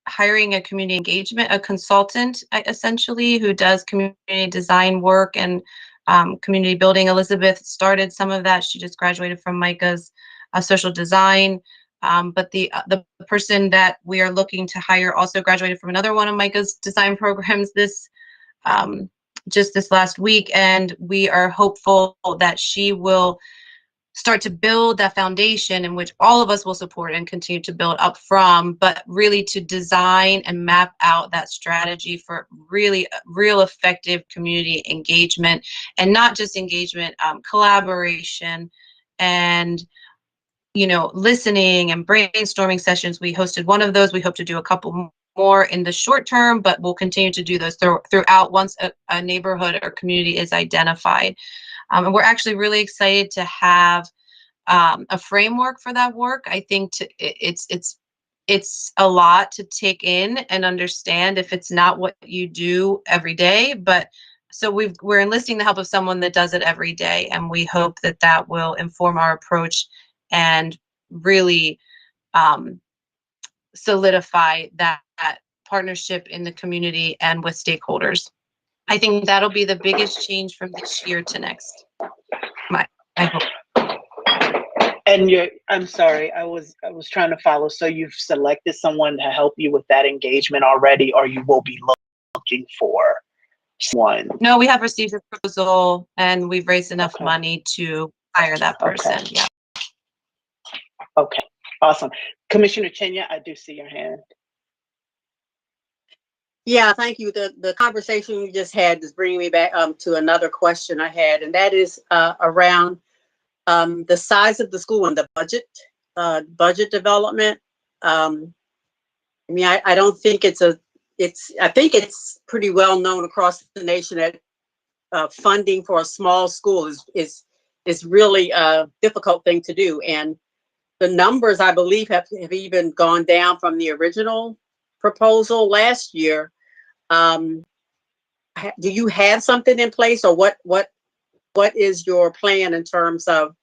hiring a community engagement, a consultant essentially, who does community design work and community building. Elizabeth started some of that. She just graduated from Micah's social design. But the person that we are looking to hire also graduated from another one of Micah's design programs just this last week, and we are hopeful that she will start to build that foundation in which all of us will support and continue to build up from, but really to design and map out that strategy for really real effective community engagement, and not just engagement, collaboration and listening and brainstorming sessions. We hosted one of those. We hope to do a couple more in the short term, but we'll continue to do those throughout once a neighborhood or community is identified. And we're actually really excited to have a framework for that work. I think it's a lot to take in and understand if it's not what you do every day. But so we're enlisting the help of someone that does it every day, and we hope that that will inform our approach and really solidify that partnership in the community and with stakeholders. I think that'll be the biggest change from this year to next. I hope.
And I'm sorry, I was trying to follow. So you've selected someone to help you with that engagement already, or you will be looking for someone?
No, we have received a proposal and we've raised enough money to hire that person.
Okay.
Yeah.
Okay, awesome. Commissioner Chenya, I do see your hand.
Yeah, thank you. The conversation we just had is bringing me back to another question I had, and that is around the size of the school and the budget development. I mean, I don't think I think it's pretty well known across the nation that funding for a small school is really a difficult thing to do. And the numbers, I believe, have even gone down from the original proposal last year. Do you have something in place, or what is your plan in terms of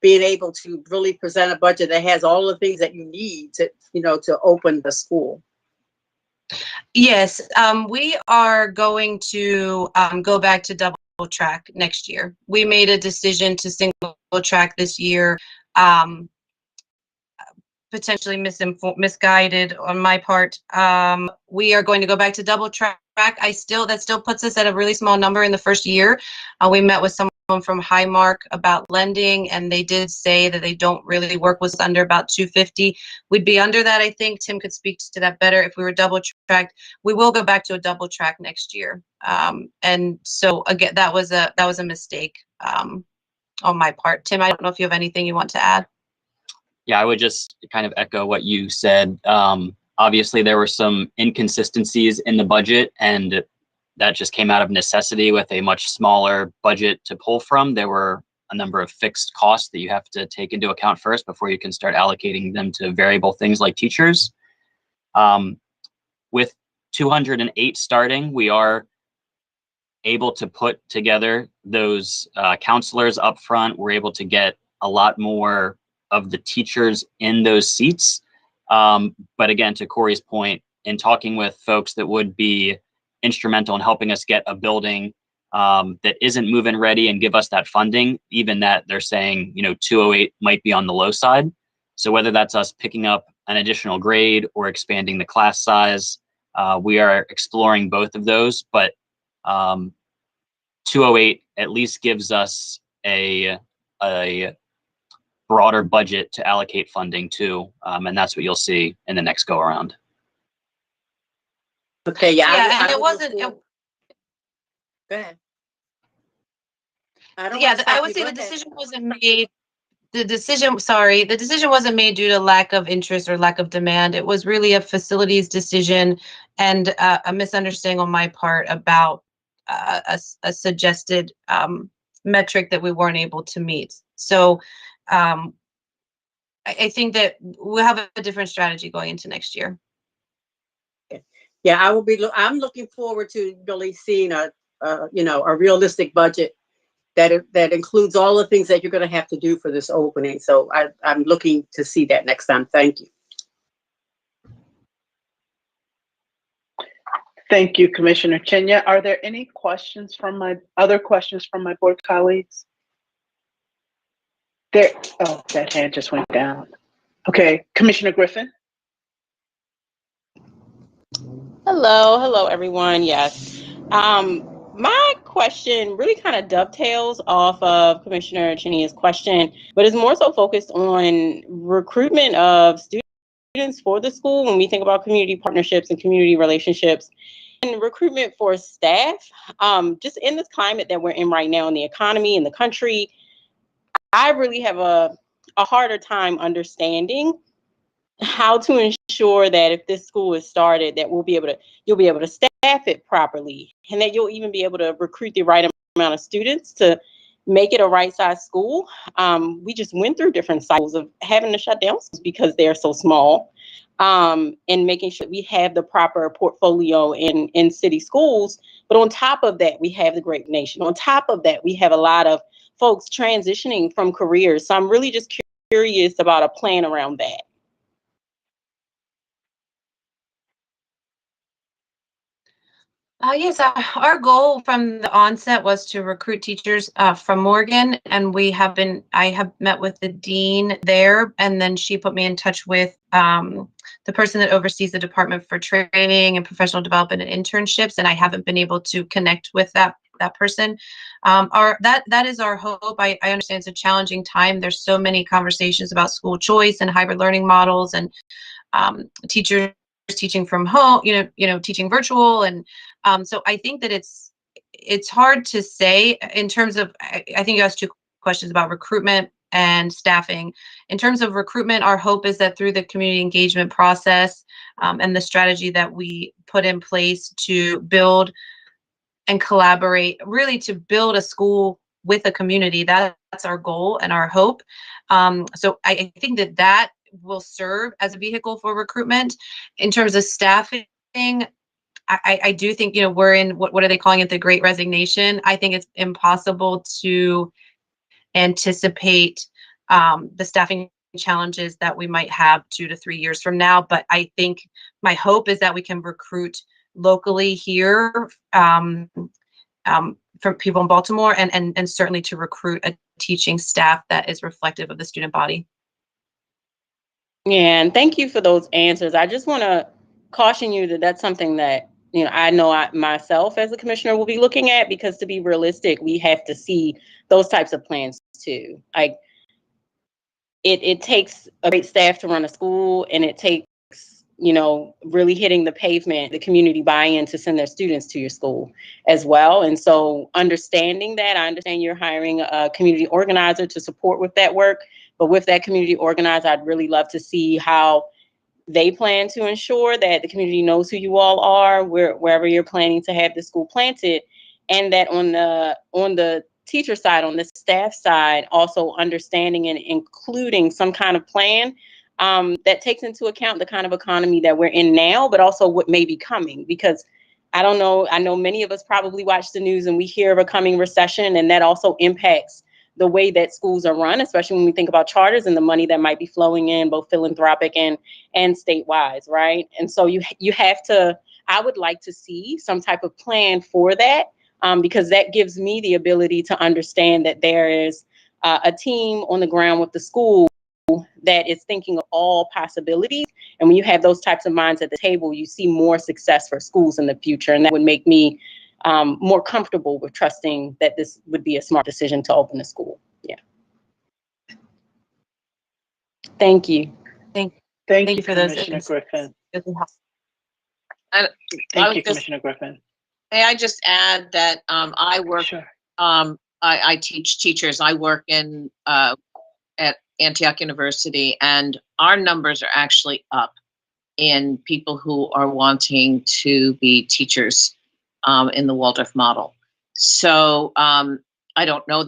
being able to really present a budget that has all the things that you need to open the school?
Yes, we are going to go back to double track next year. We made a decision to single track this year, potentially misguided on my part. We are going to go back to double track. That still puts us at a really small number in the first year. We met with someone from Highmark about lending, and they did say that they don't really work with under about 250. We'd be under that. I think Tim could speak to that better if we were double tracked. We will go back to a double track next year. And so again, that was a mistake on my part. Tim, I don't know if you have anything you want to add.
Yeah, I would just kind of echo what you said. Obviously, there were some inconsistencies in the budget, and that just came out of necessity with a much smaller budget to pull from. There were a number of fixed costs that you have to take into account first before you can start allocating them to variable things like teachers. With 208 starting, we are able to put together those counselors up front. We're able to get a lot more of the teachers in those seats. But again, to Corey's point, in talking with folks that would be instrumental in helping us get a building that isn't move-in ready and give us that funding, even that they're saying, 208 might be on the low side. So whether that's us picking up an additional grade or expanding the class size, we are exploring both of those. But 208 at least gives us a broader budget to allocate funding to, and that's what you'll see in the next go around.
Okay, yeah.
Yeah, and it wasn't.
Go ahead. I don't
Yeah,
want to
I
stop
would
you.
say
Go
the
ahead.
decision wasn't made. The decision wasn't made due to lack of interest or lack of demand. It was really a facilities decision and a misunderstanding on my part about a suggested metric that we weren't able to meet. So I think that we'll have a different strategy going into next year.
Yeah, I'm looking forward to really seeing a realistic budget that includes all the things that you're going to have to do for this opening. So I'm looking to see that next time. Thank you.
Thank you, Commissioner Chinya. Are there any questions from my board colleagues? That hand just went down. Okay, Commissioner Griffin.
Hello, everyone. Yes. My question really kind of dovetails off of Commissioner Chinya's question, but is more so focused on recruitment of students for the school when we think about community partnerships and community relationships and recruitment for staff. Just in this climate that we're in right now in the economy, in the country, I really have a harder time understanding how to ensure that if this school is started, that you'll be able to staff it properly, and that you'll even be able to recruit the right amount of students to make it a right size school. We just went through different cycles of having to shut down schools because they're so small, and making sure we have the proper portfolio in city schools. But on top of that, we have the Great Nation. On top of that, we have a lot of folks transitioning from careers. So I'm really just curious about a plan around that.
Yes, our goal from the onset was to recruit teachers from Morgan, and I have met with the dean there, and then she put me in touch with the person that oversees the Department for Training and Professional Development and Internships, and I haven't been able to connect with that person. That is our hope. I understand it's a challenging time. There's so many conversations about school choice and hybrid learning models, and teachers teaching from home, teaching virtual, and so I think that it's hard to say in terms of. I think you asked two questions about recruitment and staffing. In terms of recruitment, our hope is that through the community engagement process and the strategy that we put in place to build and collaborate, really to build a school with a community, that's our goal and our hope. So I think that will serve as a vehicle for recruitment. In terms of staffing, I do think, we're in, what are they calling it, the Great Resignation. I think it's impossible to anticipate the staffing challenges that we might have 2 to 3 years from now. But I think my hope is that we can recruit locally here from people in Baltimore, and certainly to recruit a teaching staff that is reflective of the student body.
Yeah, and thank you for those answers. I just want to caution you that that's something that, I know myself as a commissioner will be looking at, because to be realistic, we have to see those types of plans too. Like it takes a great staff to run a school, and it takes, really hitting the pavement, the community buy-in to send their students to your school as well. And so understanding that, I understand you're hiring a community organizer to support with that work, but with that community organizer, I'd really love to see how they plan to ensure that the community knows who you all are, wherever you're planning to have the school planted, and that on the teacher side, on the staff side, also understanding and including some kind of plan that takes into account the kind of economy that we're in now, but also what may be coming. Because I don't know. I know many of us probably watch the news and we hear of a coming recession, and that also impacts the way that schools are run, especially when we think about charters and the money that might be flowing in, both philanthropic and statewide, right? And so you have to, I would like to see some type of plan for that, because that gives me the ability to understand that there is a team on the ground with the school that is thinking of all possibilities. And when you have those types of minds at the table, you see more success for schools in the future. And that would make me more comfortable with trusting that this would be a smart decision to open a school. Yeah. Thank you.
Thank you
for those
Commissioner Griffin.
And
Thank you, Commissioner Griffin.
May I just add that I work,
Sure.
I teach teachers. I work in at Antioch University, and our numbers are actually up in people who are wanting to be teachers in the Waldorf model. So I don't know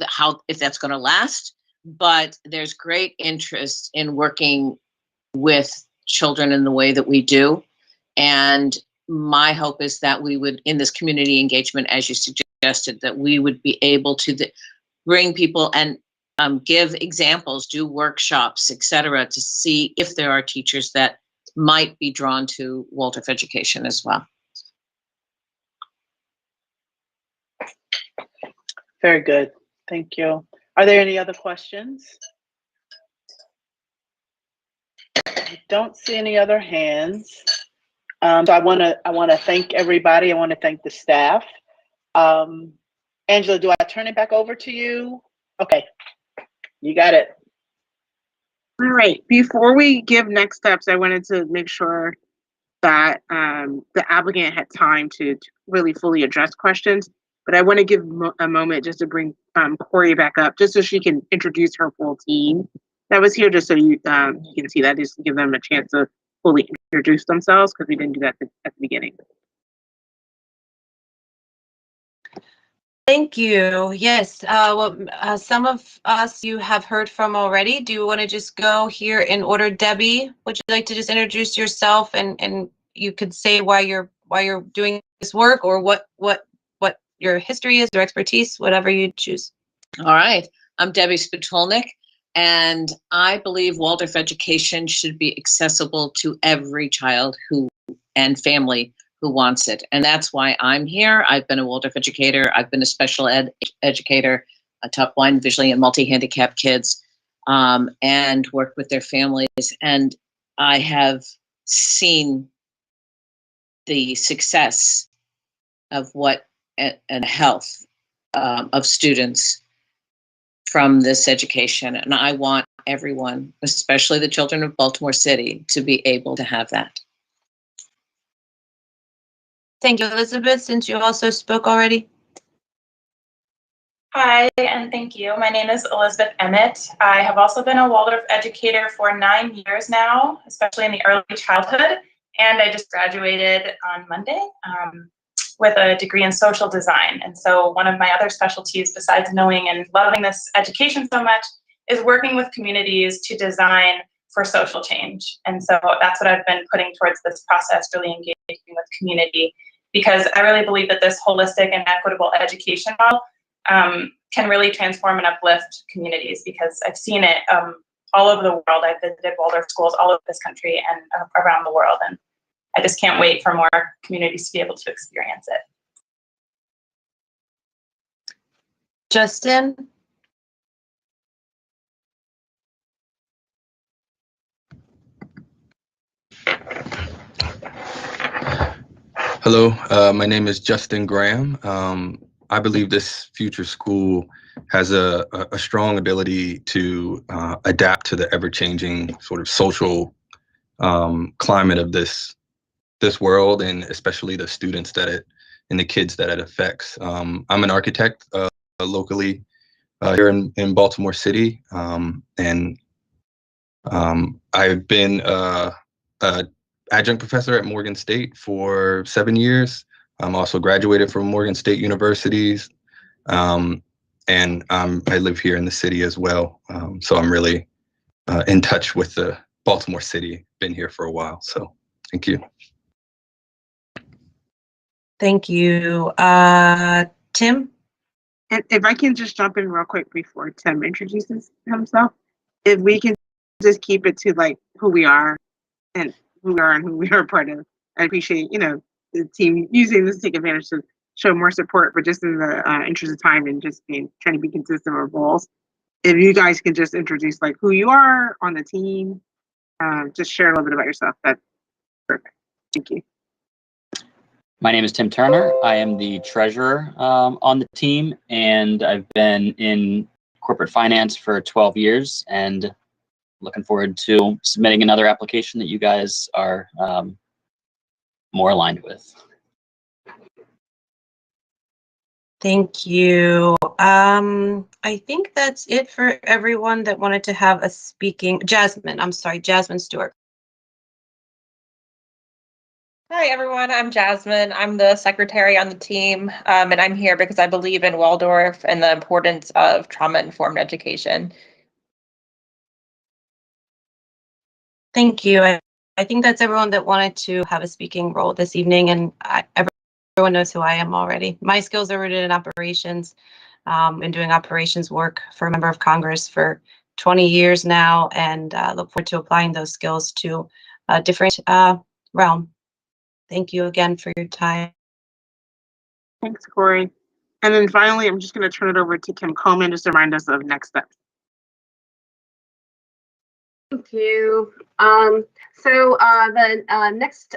if that's going to last, but there's great interest in working with children in the way that we do. And my hope is that we would, in this community engagement, as you suggested, that we would be able to bring people and give examples, do workshops, et cetera, to see if there are teachers that might be drawn to Waldorf education as well.
Very good. Thank you. Are there any other questions? I don't see any other hands. So I want to thank everybody. I want to thank the staff. Angela, do I turn it back over to you? Okay, you got it.
All right. Before we give next steps, I wanted to make sure that the applicant had time to really fully address questions. But I want to give a moment just to bring Corey back up, just so she can introduce her full team that was here, just so you can see that, just to give them a chance to fully introduce themselves, because we didn't do that at the beginning.
Thank you. Yes. Some of us you have heard from already. Do you want to just go here in order? Debbie, would you like to just introduce yourself, and you could say why you're doing this work, or what your history is, or expertise, whatever you choose.
All right. I'm Debbie Spitolnik, and I believe Waldorf education should be accessible to every child and family who wants it. And that's why I'm here. I've been a Waldorf educator. I've been a special ed educator. I taught blind, visually, and multi-handicapped kids, and worked with their families. And I have seen the success of and health of students from this education. And I want everyone, especially the children of Baltimore City, to be able to have that.
Thank you, Elizabeth, since you also spoke already.
Hi, and thank you. My name is Elizabeth Emmett. I have also been a Waldorf educator for 9 years now, especially in the early childhood. And I just graduated on Monday with a degree in social design. And so one of my other specialties, besides knowing and loving this education so much, is working with communities to design for social change. And so that's what I've been putting towards this process, really engaging with community, because I really believe that this holistic and equitable education model can really transform and uplift communities, because I've seen it all over the world. I've visited Waldorf schools all over this country and around the world, and I just can't wait for more communities to be able to experience it.
Justin?
Hello, my name is Justin Graham. I believe this future school has a strong ability to adapt to the ever-changing sort of social climate of this world, and especially the students and the kids that it affects. I'm an architect locally here in Baltimore City, and I've been a adjunct professor at Morgan State for 7 years. I'm also graduated from Morgan State Universities, and I live here in the city as well. So I'm really in touch with the Baltimore City. Been here for a while, so thank you.
Thank you. Tim?
And if I can just jump in real quick before Tim introduces himself, if we can just keep it to like who we are and who we are part of. I appreciate, the team using this to take advantage to show more support, but just in the interest of time and just trying to be consistent with goals. If you guys can just introduce like who you are on the team, just share a little bit about yourself. That's perfect. Thank you.
My name is Tim Turner. I am the treasurer on the team, and I've been in corporate finance for 12 years and looking forward to submitting another application that you guys are more aligned with.
Thank you. I think that's it for everyone that wanted to have a speaking. Jasmine Stewart.
Hi, everyone. I'm Jasmine. I'm the secretary on the team, and I'm here because I believe in Waldorf and the importance of trauma-informed education.
Thank you. I think that's everyone that wanted to have a speaking role this evening, and everyone knows who I am already. My skills are rooted in operations, and doing operations work for a member of Congress for 20 years now, and look forward to applying those skills to a different realm. Thank you again for your time.
Thanks, Corey. And then finally, I'm just going to turn it over to Kim Coleman just to remind us of next steps.
Thank you. The next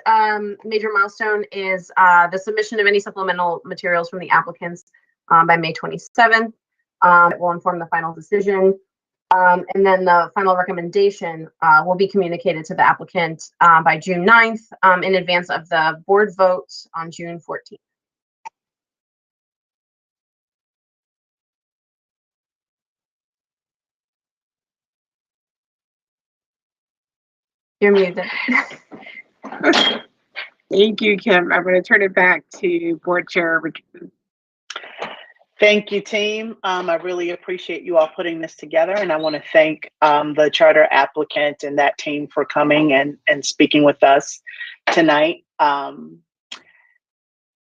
major milestone is the submission of any supplemental materials from the applicants by May 27th. It will inform the final decision. And then the final recommendation will be communicated to the applicant by June 9th in advance of the board vote on June 14th. You're muted.
Thank you, Kim. I'm going to turn it back to Board Chair Richardson.
Thank you, team. I really appreciate you all putting this together, and I want to thank the charter applicant and that team for coming and speaking with us tonight.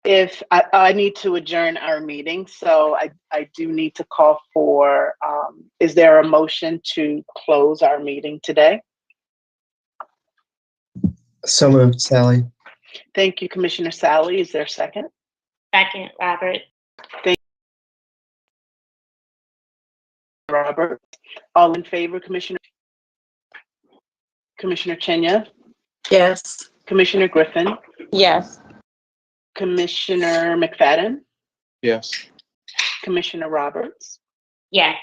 If I need to adjourn our meeting, so I do need to call for, is there a motion to close our meeting today?
So moved, Sally.
Thank you, Commissioner Sally. Is there a second?
Second, Robert.
Thank you, Robert. All in favor, Commissioner Chenya?
Yes.
Commissioner Griffin?
Yes.
Commissioner McFadden?
Yes.
Commissioner Roberts?
Yes.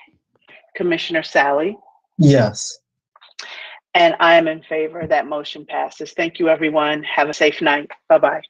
Commissioner Sally?
Yes.
And I am in favor. That motion passes. Thank you, everyone. Have a safe night. Bye-bye.